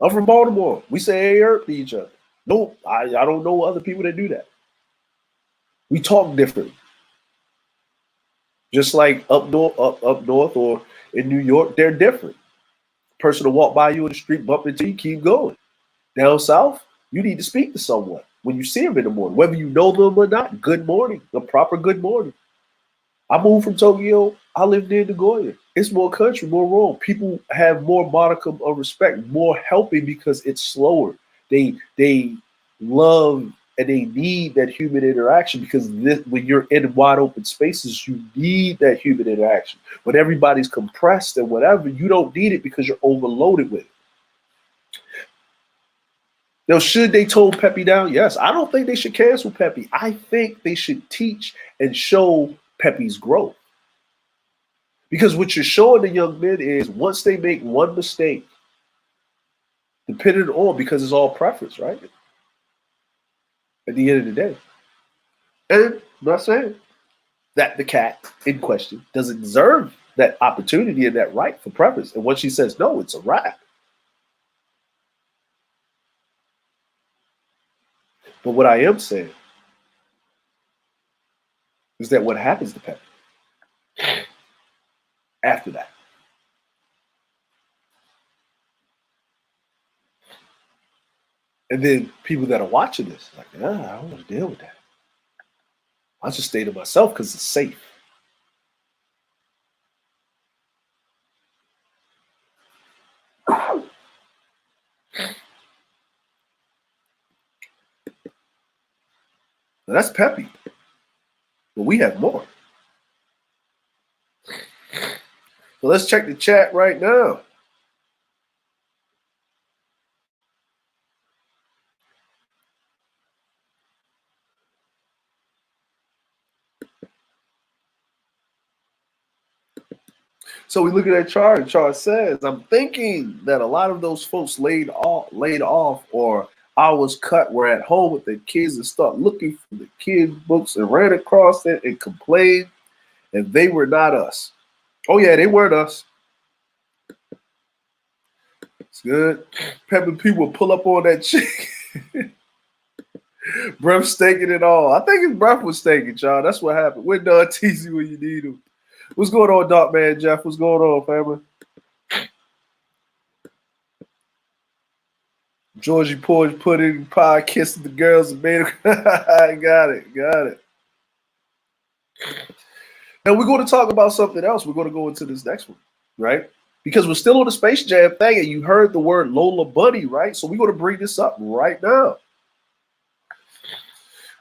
I'm from Baltimore. We say hey, to each other. No, I don't know other people that do that. We talk differently. Just like up north or in New York, they're different. Person will walk by you in the street, bump into you, keep going. Down south, you need to speak to someone when you see them in the morning, whether you know them or not. Good morning, a proper good morning. I moved from Tokyo. I live near Nagoya. It's more country, more rural. People have more modicum of respect, more helping because it's slower. They love and they need that human interaction because when you're in wide open spaces, you need that human interaction. When everybody's compressed and whatever, you don't need it because you're overloaded with it. Now, should they tone Pepe down? Yes. I don't think they should cancel Pepe. I think they should teach and show Pepe's growth. Because what you're showing the young men is once they make one mistake, depending on, because it's all preference, right? At the end of the day. And I'm not saying that the cat in question doesn't deserve that opportunity and that right for preference. And once she says no, it's a wrap. But what I am saying is that what happens to Pepe after that? And then people that are watching this, like, I don't want to deal with that. I'll just stay to myself because it's safe. Now that's Pepe, but we have more. So let's check the chat right now. So we look at that chart, and chart says, I'm thinking that a lot of those folks laid off or hours cut were at home with their kids and start looking for the kids' books and ran across it and complained, and they were not us. Oh yeah, they weren't us. It's good. Pepe P will pull up on that chick. Breath stinking and all. I think his breath was stinking, y'all. That's what happened. We're done teasing when you need him. What's going on, Doc Man Jeff? What's going on, family? Georgie Porge put in pie, kissing the girls and made her. Got it. Now we're going to talk about something else. We're going to go into this next one, right? because we're still on the Space Jam thing, and you heard the word Lola Bunny, right? So we're going to bring this up right now.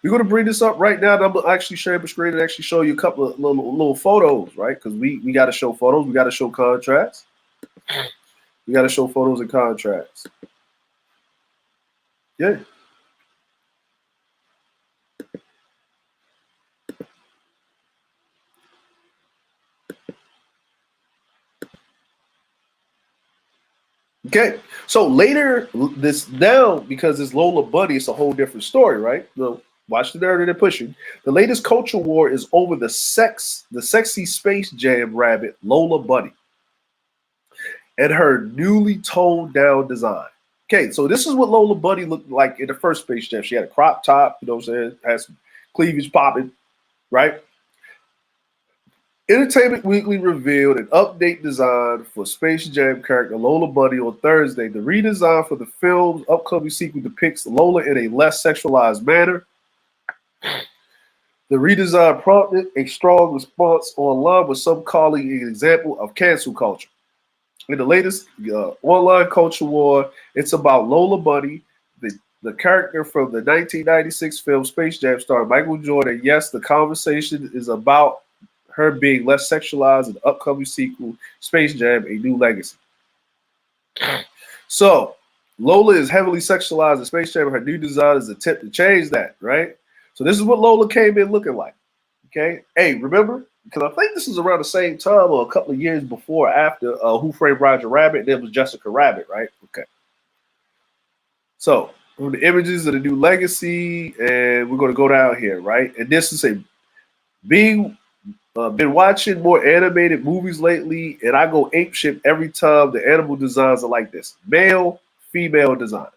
We're going to bring this up right now, and I'm going to actually share my screen and actually show you a couple of little photos, right? Because we got to show photos. We got to show contrasts. We got to show photos and contrasts. Yeah. Okay, so later because it's Lola Bunny, it's a whole different story, right? So watch the narrative they're pushing. The latest culture war is over the sexy Space Jam rabbit Lola Bunny and her newly toned down design. Okay, so this is what Lola Bunny looked like in the first Space Jam. She had a crop top, you know what I'm saying, had some cleavage popping, right? Entertainment Weekly revealed an update design for Space Jam character Lola Bunny on Thursday. The redesign for the film's upcoming sequel depicts Lola in a less sexualized manner. The redesign prompted a strong response online, with some calling it an example of cancel culture. In the latest online culture war, it's about Lola Bunny, the character from the 1996 film Space Jam star Michael Jordan. Yes, the conversation is about her being less sexualized in the upcoming sequel, Space Jam: A New Legacy. So, Lola is heavily sexualized in Space Jam. Her new design is an attempt to change that, right? So this is what Lola came in looking like, okay? Hey, remember? Because I think this is around the same time or a couple of years before or after Who Framed Roger Rabbit, and it was Jessica Rabbit, right? Okay. So, from the images of the new legacy, and we're going to go down here, right? And this is been watching more animated movies lately, and I go apeshit every time the animal designs are like this. Male, female design.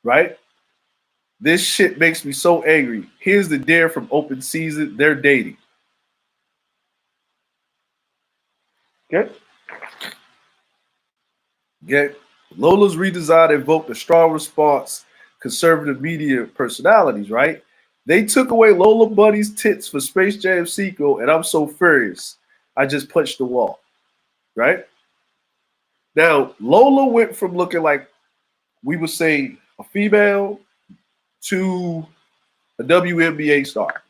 Right? This shit makes me so angry. Here's the deer from Open Season. They're dating. Okay? Okay. Lola's redesign evoked a strong response, conservative media personalities, right? They took away Lola Bunny's tits for Space Jam sequel, and I'm so furious. I just punched the wall, right? Now, Lola went from looking like, we would say, a female to a WNBA star.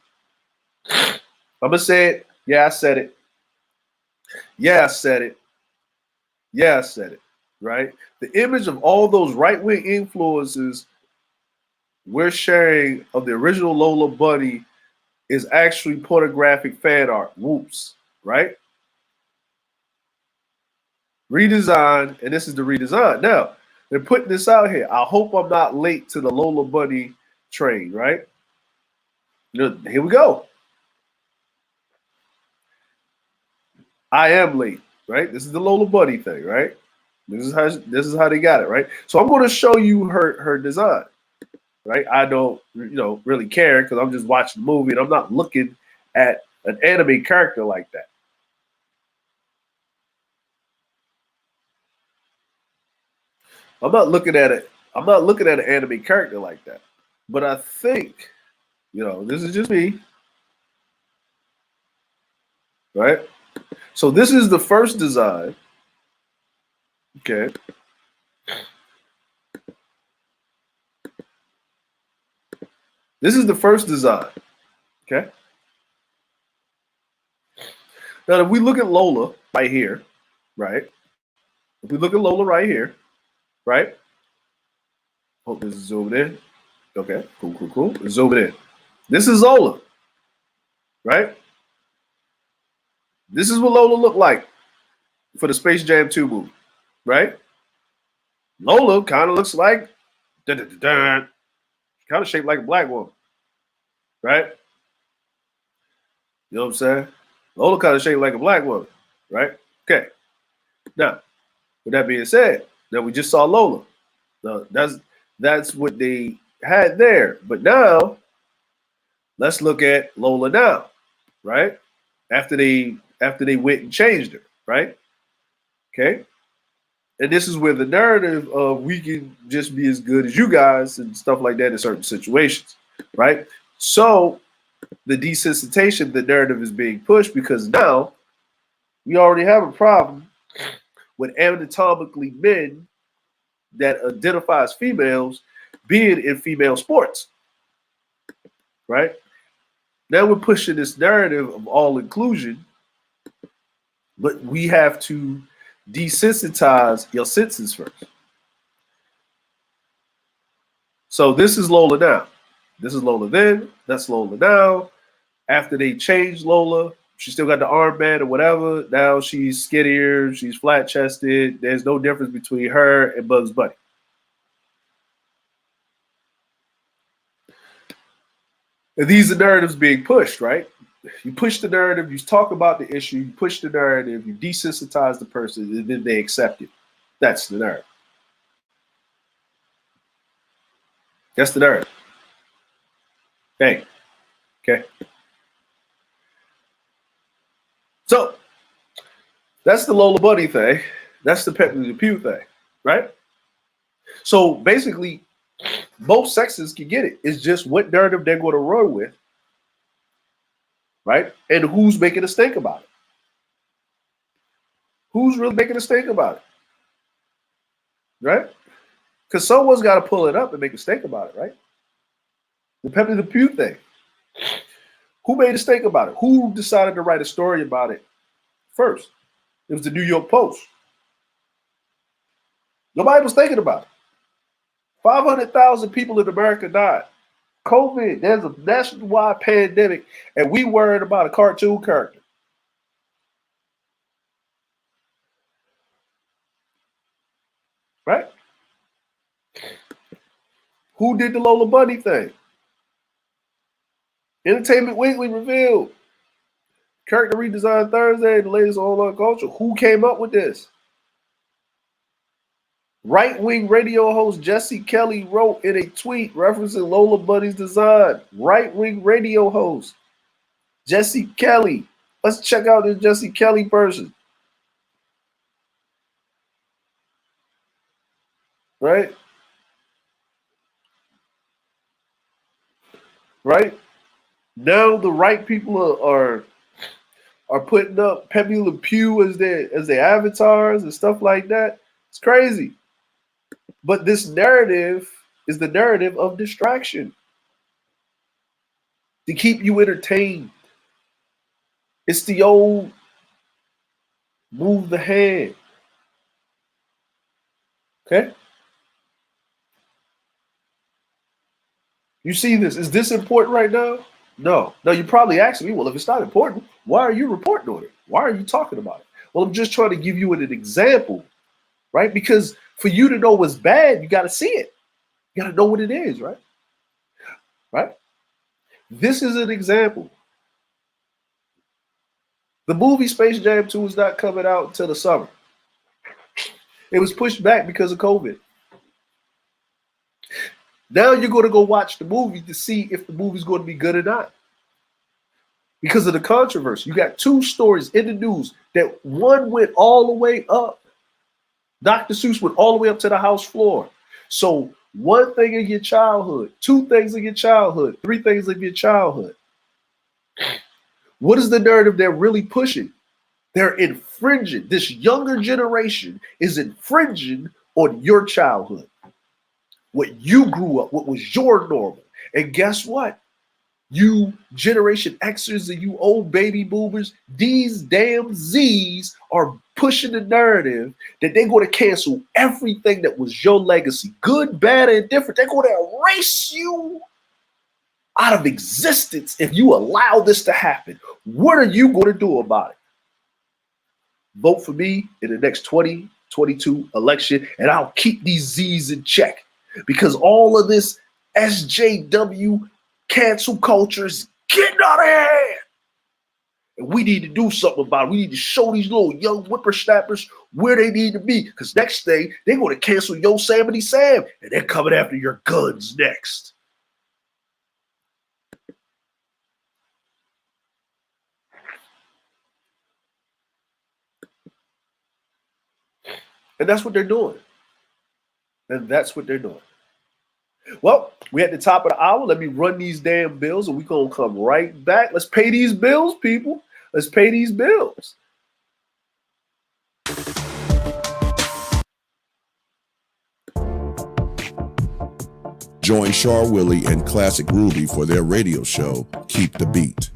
I'm going to say it. Yeah, I said it. Yeah, I said it. Yeah, I said it, right? The image of all those right-wing influences we're sharing of the original Lola Bunny is actually pornographic fan art. Whoops, right? Redesign, and this is the redesign. Now, they're putting this out here. I hope I'm not late to the Lola Bunny train, right? Here we go. I am late, right? This is the Lola Bunny thing, right? This is how they got it, right? So I'm going to show you her design, right? I don't, really care because I'm just watching the movie and I'm not looking at an anime character like that. I'm not looking at it. I'm not looking at an anime character like that. But I think, this is just me, right? So this is the first design. Okay. This is the first design. Okay. Now, if we look at Lola right here, right? If we look at Lola right here, right? Hope this is zoomed in. Okay, cool. Zoom it in. This is Lola, right? This is what Lola looked like for the Space Jam 2 movie, right? Lola kind of looks like, kind of shaped like a black woman, right? You know what I'm saying? Lola kind of shaped like a black woman, right? Okay. Now, with that being said, now we just saw Lola. Now, that's what they had there. But now, let's look at Lola now, right? After they went and changed her, right? Okay. And this is where the narrative of we can just be as good as you guys and stuff like that in certain situations, right? So the desensitization, the narrative is being pushed because now we already have a problem with anatomically men that identify as females being in female sports, right? Now we're pushing this narrative of all inclusion, but we have to desensitize your senses first. So this is Lola now. This is Lola then. That's Lola now. After they changed Lola, she still got the armband or whatever. Now she's skinnier. She's flat-chested. There's no difference between her and Bugs Bunny. And these are narratives being pushed, right? You push the narrative, you talk about the issue, you push the narrative, you desensitize the person, and then they accept it. That's the narrative. That's the narrative. Hey, okay. So that's the Lola Bunny thing. That's the Pepe Le Pew thing, right? So basically, both sexes can get it. It's just what narrative they're going to run with, right? And who's making us think about it? Who's really making us think about it, right? Because someone's got to pull it up and make us think about it, right? The Pepe Le Pew thing. Who made us think about it? Who decided to write a story about it first? It was the New York Post. Nobody was thinking about it. 500,000 people in America died. COVID, there's a nationwide pandemic, and we worried about a cartoon character. Right? Who did the Lola Bunny thing? Entertainment Weekly revealed. Character redesign Thursday, the latest online culture. Who came up with this? Right-wing radio host Jesse Kelly wrote in a tweet referencing Lola Bunny's design. Right-wing radio host Jesse Kelly. Let's check out this Jesse Kelly person. Right? Right? Now the right people are putting up Pepe Le Pew as their avatars and stuff like that. It's crazy. But this narrative is the narrative of distraction to keep you entertained. It's the old move the hand. Okay? You see this? Is this important right now? No. No, you're probably asking me, well, if it's not important, why are you reporting on it? Why are you talking about it? Well, I'm just trying to give you an example, right? Because for you to know what's bad, you got to see it. You got to know what it is, right? Right? This is an example. The movie Space Jam 2 is not coming out until the summer. It was pushed back because of COVID. Now you're going to go watch the movie to see if the movie's going to be good or not. Because of the controversy. You got two stories in the news that one went all the way up. Dr. Seuss went all the way up to the house floor. So one thing in your childhood, two things in your childhood, three things in your childhood. What is the narrative they're really pushing? They're infringing. This younger generation is infringing on your childhood. What you grew up, what was your normal. And guess what? You Generation Xers and you old baby boomers, these damn Z's are pushing the narrative that they're going to cancel everything that was your legacy, good, bad, and different. They're going to erase you out of existence if you allow this to happen. What are you going to do about it? Vote for me in the next 2022 election, and I'll keep these Z's in check. Because all of this SJW cancel culture is getting out of hand. And we need to do something about it. We need to show these little young whippersnappers where they need to be. Because next day, they're going to cancel Yosemite Sam. And they're coming after your guns next. And that's what they're doing. And that's what they're doing. Well, we're at the top of the hour. Let me run these damn bills and we're going to come right back. Let's pay these bills, people. Let's pay these bills. Join Char Willie and Classic Ruby for their radio show, Keep the Beat.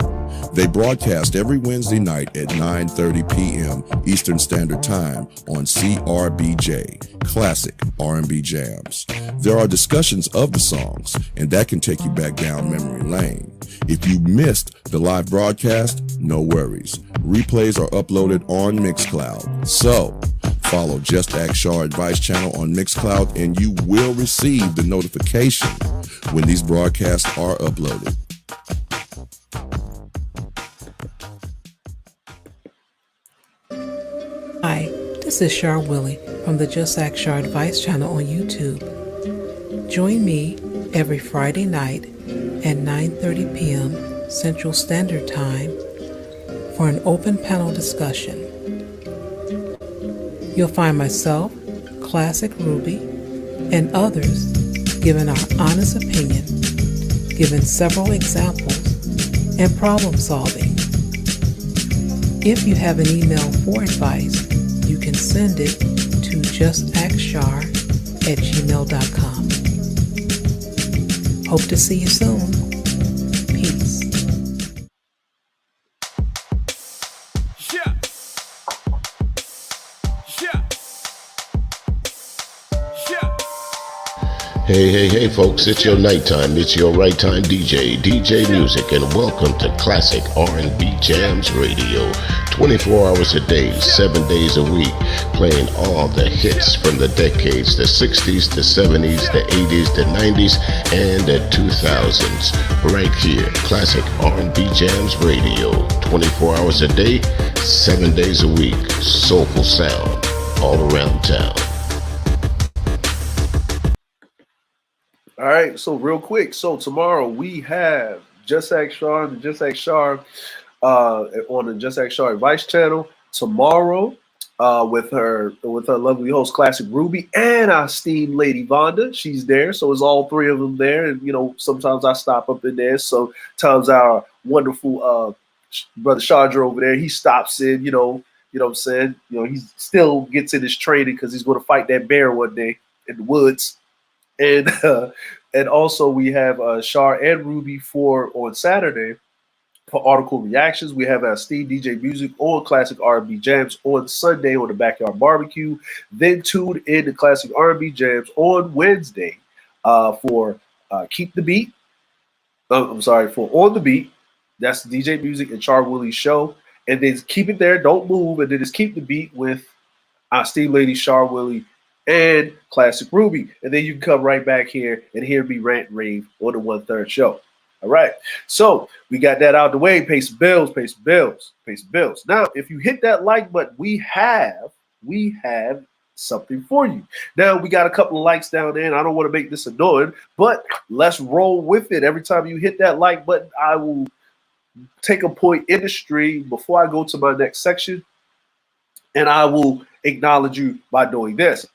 They broadcast every Wednesday night at 9:30 p.m. Eastern Standard Time on CRBJ, Classic R&B Jams. There are discussions of the songs, and that can take you back down memory lane. If you missed the live broadcast, no worries. Replays are uploaded on Mixcloud. So, follow JustaskChar Advice Channel on Mixcloud, and you will receive the notification when these broadcasts are uploaded. Hi, this is Char Willie from the JustaskChar Advice Channel on YouTube. Join me every Friday night at 9:30 p.m. Central Standard Time for an open panel discussion. You'll find myself, Classic Ruby, and others giving our honest opinion, giving several examples, and problem solving. If you have an email for advice, you can send it to JustaskChar@gmail.com. Hope to see you soon. Peace. Hey, folks, it's your nighttime. It's your right time DJ Music, and welcome to Classic R&B Jams Radio. 24 hours a day, 7 days a week, playing all the hits from the decades, the 60s, the 70s, the 80s, the 90s, and the 2000s. Right here, Classic R&B Jams Radio. 24 hours a day, 7 days a week, soulful sound all around town. All right, so real quick. So tomorrow we have JustaskChar and the JustaskChar on the JustaskChar Advice Channel. Tomorrow, with her lovely host Classic Ruby and our esteemed Lady Vonda. She's there, so it's all three of them there. And sometimes I stop up in there. Sometimes our wonderful brother Chandra over there, he stops in. You know what I'm saying? He still gets in his training because he's going to fight that bear one day in the woods. And also we have Char and Ruby on Saturday for article reactions. We have our esteemed JustaskChar on Classic R&B Jams on Sunday on the Backyard Barbecue. Then tune in to Classic R&B Jams on Wednesday for Keep the Beat. For On the Beat. That's JustaskChar and Char Willie's show. And then keep it there, don't move, and then just keep the beat with our esteemed lady Char Willie and Classic Ruby. And then you can come right back here and hear me rant and rave on the 1/3 show. All right. So we got that out the way. Pay some bills, pay some bills, pay some bills. Now, if you hit that like button, we have something for you. Now, we got a couple of likes down there, and I don't want to make this annoying, but let's roll with it. Every time you hit that like button, I will take a point in the stream before I go to my next section, and I will acknowledge you by doing this.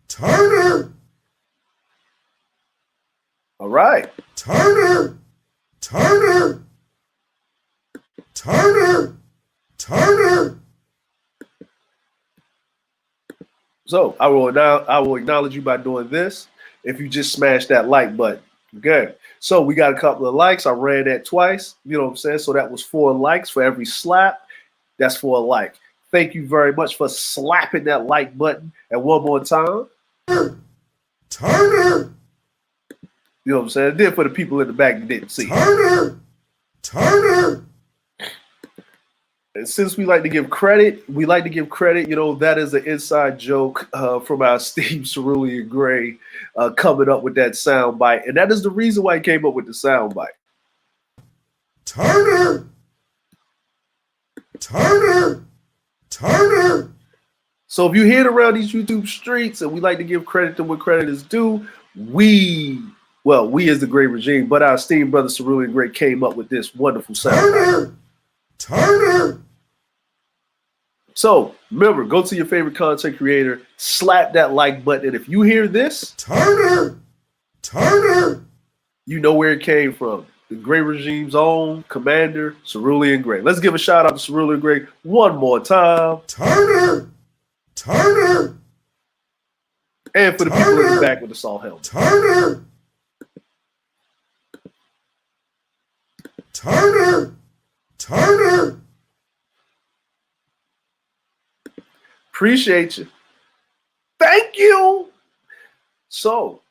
Turner. All right. Turner. Turner. Turner. Turner. So I will acknowledge you by doing this. If you just smash that like button. Okay. So we got a couple of likes. I ran that twice. You know what I'm saying? So that was 4 likes for every slap. That's 4 like. Thank you very much for slapping that like button. And one more time. Turner. You know what I'm saying? Then for the people in the back that didn't see. Turner. Turner. And since we like to give credit, that is an inside joke from our esteemed Cerulean Grey coming up with that sound bite. And that is the reason why he came up with the sound bite. Turner. Turner. Turner. So if you hear it around these YouTube streets, and we like to give credit to what credit is due, we as the Grey regime, but our esteemed brother Cerulean Grey came up with this wonderful sound. Turner. Turner. So remember, go to your favorite content creator, slap that like button, and if you hear this, Turner, Turner, you know where it came from. The Grey regime's own commander, Cerulean Grey. Let's give a shout out to Cerulean Grey one more time. Turner, Turner. And for the people in the back with the salt helmet. Turner! Turner! Turner! Appreciate you. Thank you. So,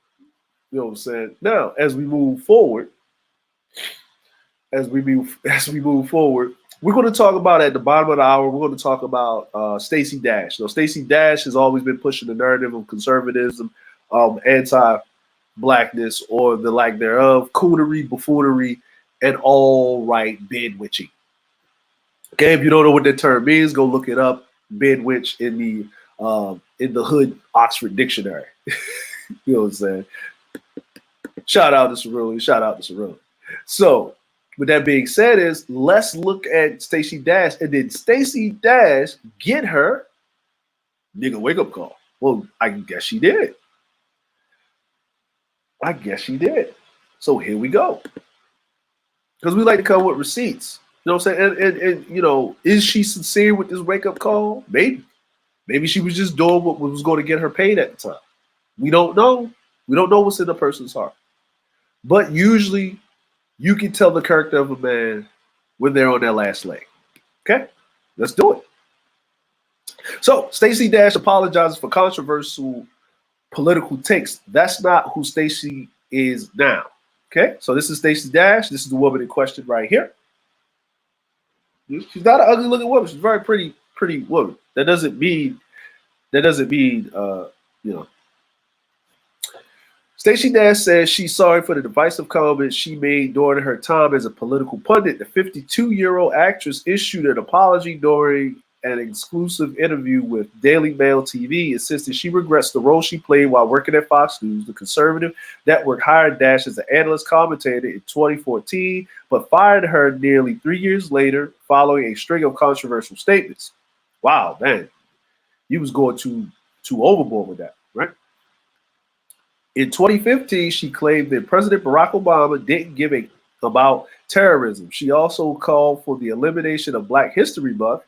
you know what I'm saying? Now, as we move forward, we're going to talk about at the bottom of the hour, we're going to talk about Stacey Dash. So Stacey Dash has always been pushing the narrative of conservatism, anti-blackness, or the lack thereof, coonery, buffoonery, and all right bedwitching. Okay, if you don't know what that term means, go look it up. Bedwitch in the Hood Oxford Dictionary. You know what I'm saying? Shout out to Cerulean. So, with that being said, let's look at Stacey Dash, and did Stacey Dash get her nigga wake up call? Well, I guess she did. So here we go. Because we like to come with receipts. You know what I'm saying? And you know, is she sincere with this wake up call? Maybe. Maybe she was just doing what was going to get her paid at the time. We don't know. We don't know what's in a person's heart. But usually, you can tell the character of a man when they're on their last leg. Okay? Let's do it. So, Stacey Dash apologizes for controversial political takes. That's not who Stacey is now. Okay? So, this is Stacey Dash. This is the woman in question right here. She's not an ugly looking woman. She's a very pretty woman. That doesn't mean, you know. Stacey Dash says she's sorry for the divisive comments she made during her time as a political pundit. The 52-year-old actress issued an apology during an exclusive interview with Daily Mail TV, insisting she regrets the role she played while working at Fox News. The conservative network hired Dash as an analyst commentator in 2014, but fired her nearly 3 years later following a string of controversial statements. Wow, man. You was going too overboard with that, right? In 2015, she claimed that President Barack Obama didn't give a about terrorism. She also called for the elimination of Black History Month.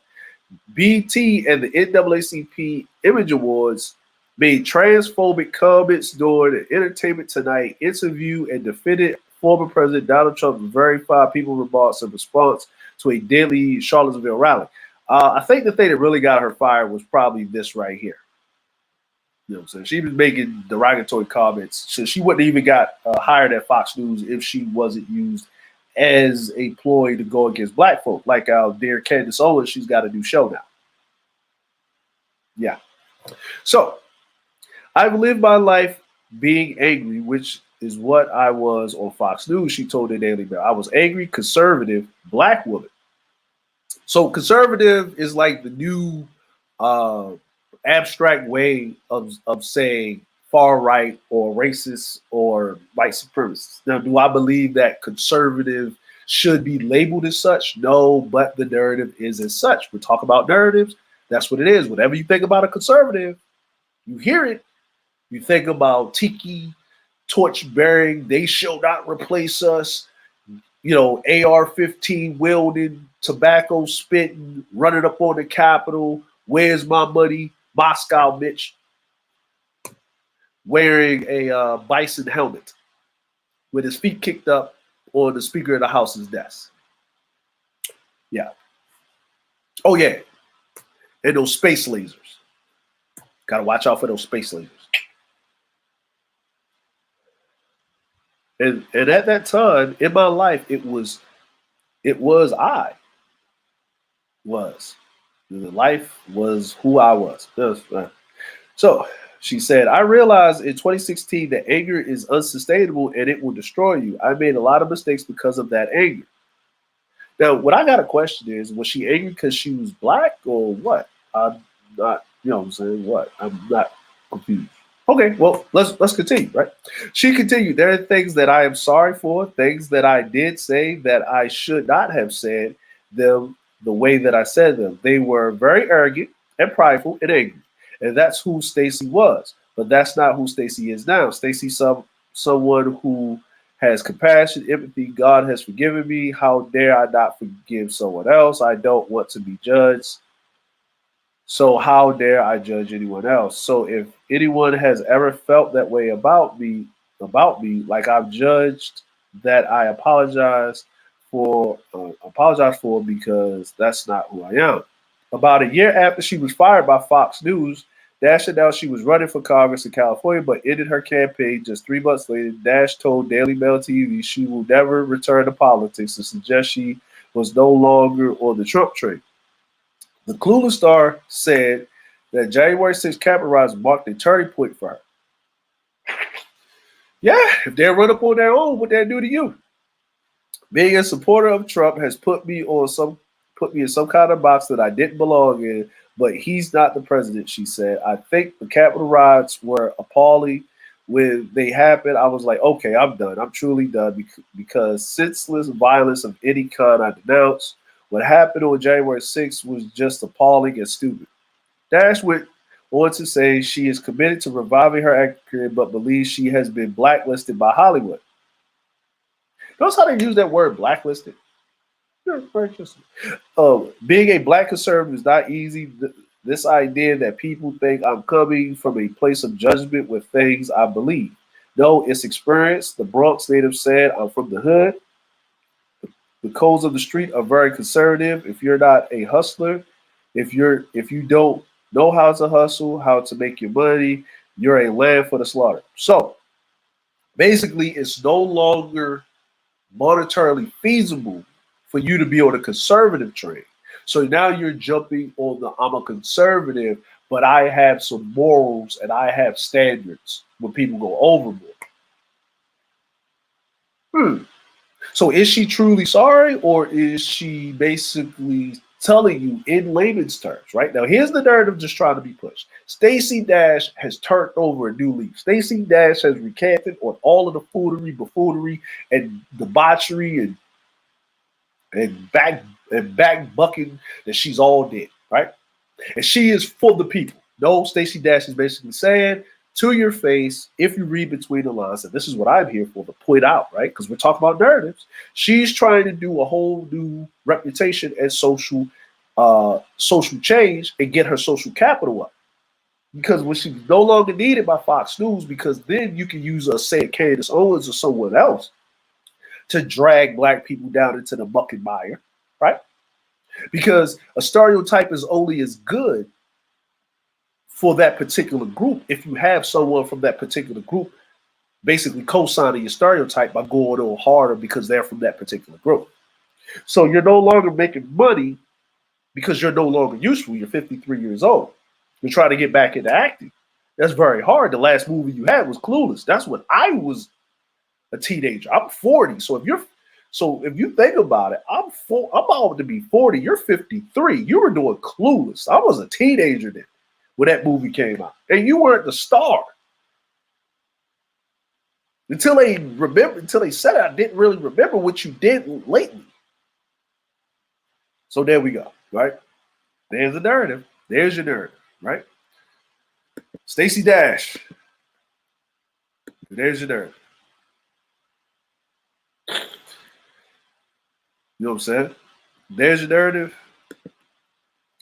BT and the NAACP Image Awards made transphobic comments during an Entertainment Tonight interview and defended former President Donald Trump's very five people remarks in response to a daily Charlottesville rally. I think the thing that really got her fired was probably this right here. You know what I'm saying? She was making derogatory comments. So she wouldn't even got hired at Fox News if she wasn't used as a ploy to go against black folk. Like our dear Candace Owens, she's got a new show now. Yeah. So I've lived my life being angry, which is what I was on Fox News, she told the Daily Mail. I was angry, conservative, black woman. So conservative is like the new abstract way of saying far right or racist or white supremacist. Now, do I believe that conservative should be labeled as such? No, but the narrative is as such. We talk about narratives. That's what it is. Whatever you think about a conservative, you hear it. You think about tiki, torch bearing, they shall not replace us. You know, AR-15 wielding, tobacco spitting, running up on the Capitol. Where's my money? Moscow Mitch. Wearing a bison helmet with his feet kicked up on the Speaker of the House's desk. Yeah. Oh, yeah. And those space lasers. Got to watch out for those space lasers. And at that time in my life, it was I. The life was who I was. So she said, I realized in 2016 that anger is unsustainable and it will destroy you. I made a lot of mistakes because of that anger. Now, what I got a question is, was she angry because she was black or what? I'm not, you know what I'm saying? What? I'm not confused. Okay, well, let's continue, right? She continued, there are things that I am sorry for, things that I did say that I should not have said them the way that I said them. They were very arrogant and prideful and angry. And that's who Stacey was. But that's not who Stacey is now. Stacey, someone who has compassion, empathy. God has forgiven me. How dare I not forgive someone else? I don't want to be judged. So how dare I judge anyone else? So if anyone has ever felt that way about me, like I've judged, that I apologize for, because that's not who I am. About a year after she was fired by Fox News, Dash announced she was running for Congress in California, but ended her campaign just 3 months later. Dash told Daily Mail TV she will never return to politics and suggest she was no longer on the Trump train. The Clueless star said that January 6th Capitol riots marked a turning point for her. Yeah, if they run up on their own, what they do to you? Being a supporter of Trump has put me in some kind of box that I didn't belong in, but he's not the president, she said. I think the Capitol riots were appalling. When they happened, I was like, okay, I'm done. I'm truly done, because senseless violence of any kind I denounce. What happened on January 6th was just appalling and stupid. Dash went on to say she is committed to reviving her acting career, but believes she has been blacklisted by Hollywood. Notice how they use that word, blacklisted? Being a black conservative is not easy. This idea that people think I'm coming from a place of judgment with things I believe. No, it's experience. The Bronx native said, I'm from the hood. The codes of the street are very conservative. If you're not a hustler, if you don't know how to hustle, how to make your money, you're a lamb for the slaughter. So basically, it's no longer monetarily feasible for you to be on a conservative train. So now you're jumping on the I'm a conservative, but I have some morals and I have standards when people go overboard. So is she truly sorry, or is she basically telling you in layman's terms, right? Now, here's the narrative just trying to be pushed. Stacey Dash has turned over a new leaf. Stacey Dash has recanted on all of the foolery, buffoonery, and debauchery and back bucking that she's all did, right? And she is for the people. No, Stacey Dash is basically saying to your face, if you read between the lines, and this is what I'm here for, to point out, right? Because we're talking about narratives. She's trying to do a whole new reputation and social change and get her social capital up. Because when she's no longer needed by Fox News, because then you can use say Candace Owens or someone else to drag black people down into the muck and mire, right? Because a stereotype is only as good for that particular group if you have someone from that particular group basically co-signing your stereotype by going on harder because they're from that particular group. So you're no longer making money because you're no longer useful. You're 53 years old. You're trying to get back into acting. That's very hard. The last movie you had was Clueless. That's when I was a teenager. I'm 40. So if you think about it, I'm about to be 40. You're 53. You were doing Clueless. I was a teenager then when that movie came out, and you weren't the star. Until they said it, I didn't really remember what you did lately. So there we go, right? There's the narrative. There's your narrative, right? Stacey Dash. There's your narrative. You know what I'm saying? There's your narrative.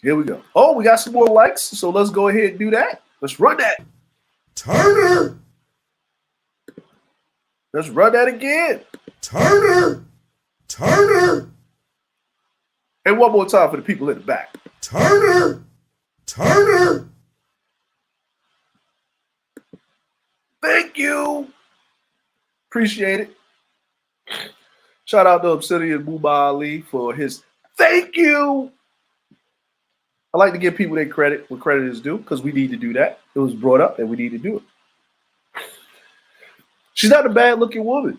Here we go. Oh, we got some more likes, so let's go ahead and do that. Let's run that. Turner. Let's run that again. Turner. Turner. And one more time for the people in the back. Turner. Turner. Thank you. Appreciate it. Shout out to Obsidian Muba Ali for his thank you. I like to give people their credit when credit is due because we need to do that. It was brought up and we need to do it. She's not a bad looking woman.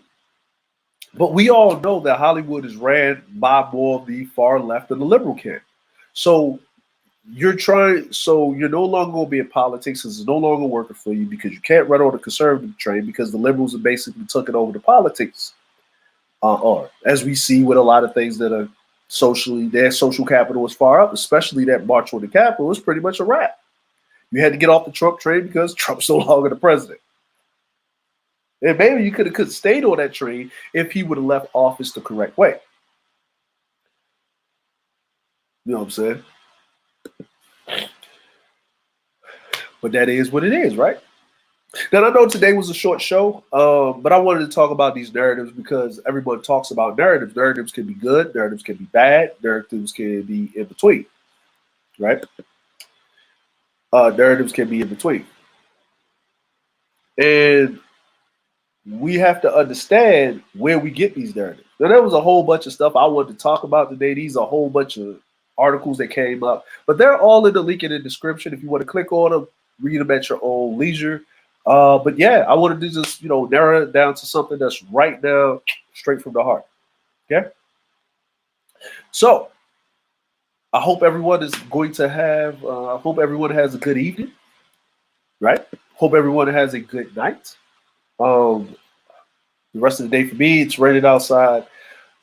But we all know that Hollywood is ran by more of the far left than the liberal camp. So you're no longer going to be in politics. It's no longer working for you because you can't run on the conservative train because the liberals have basically taken over the politics. Or as we see with a lot of things that are their social capital is far up, especially that march on the Capitol is pretty much a wrap. You had to get off the Trump train because Trump's no longer the president. And maybe you could have stayed on that train if he would have left office the correct way. You know what I'm saying? But that is what it is, right? Now, I know today was a short show, but I wanted to talk about these narratives because everyone talks about narratives. Narratives can be good, narratives can be bad, narratives can be in between, right? Narratives can be in between. And we have to understand where we get these narratives. Now, there was a whole bunch of stuff I wanted to talk about today. These are a whole bunch of articles that came up, but they're all in the link in the description. If you want to click on them, read them at your own leisure. But yeah, I wanted to just, narrow it down to something that's right now, straight from the heart. Okay. So I hope everyone is going to have, I hope everyone has a good evening, right? Hope everyone has a good night. The rest of the day for me, it's raining outside.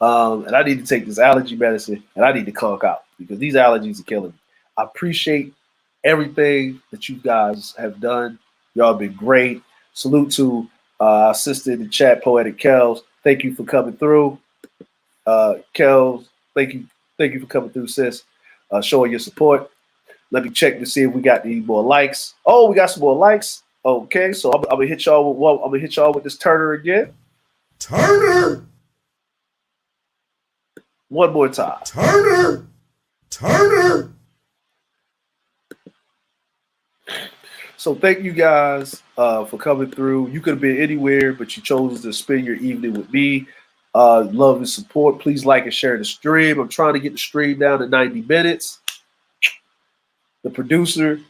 And I need to take this allergy medicine and I need to conk out because these allergies are killing me. I appreciate everything that you guys have done. Y'all been great. Salute to our sister in the chat, Poetic Kels. Thank you for coming through. Kels, thank you for coming through, sis. Showing your support. Let me check to see if we got any more likes. Oh, we got some more likes. Okay, so I'm gonna hit y'all with I'm gonna hit y'all with this Turner again. Turner! One more time. Turner! Turner! So thank you guys for coming through. You could have been anywhere, but you chose to spend your evening with me. Love and support. Please like and share the stream. I'm trying to get the stream down to 90 minutes. The producer's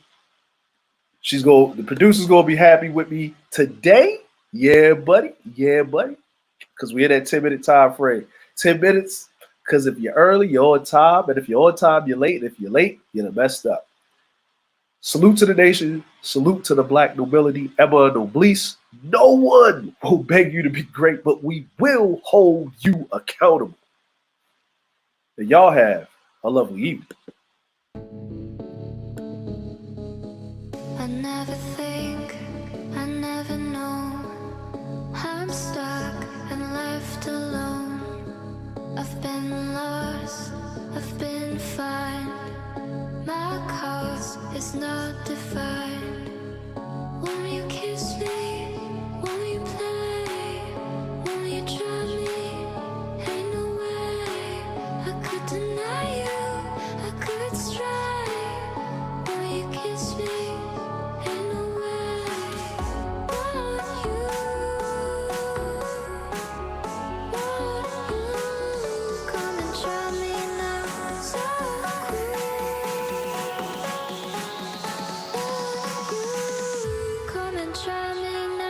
gonna be happy with me today. Yeah, buddy. Yeah, buddy. Because we're in that 10-minute time frame. 10 minutes, because if you're early, you're on time. And if you're on time, you're late. And if you're late, you're messed up. Salute to the nation. Salute to the black nobility. Emma Noblesse. No one will beg you to be great, but we will hold you accountable. And y'all have a lovely evening. I never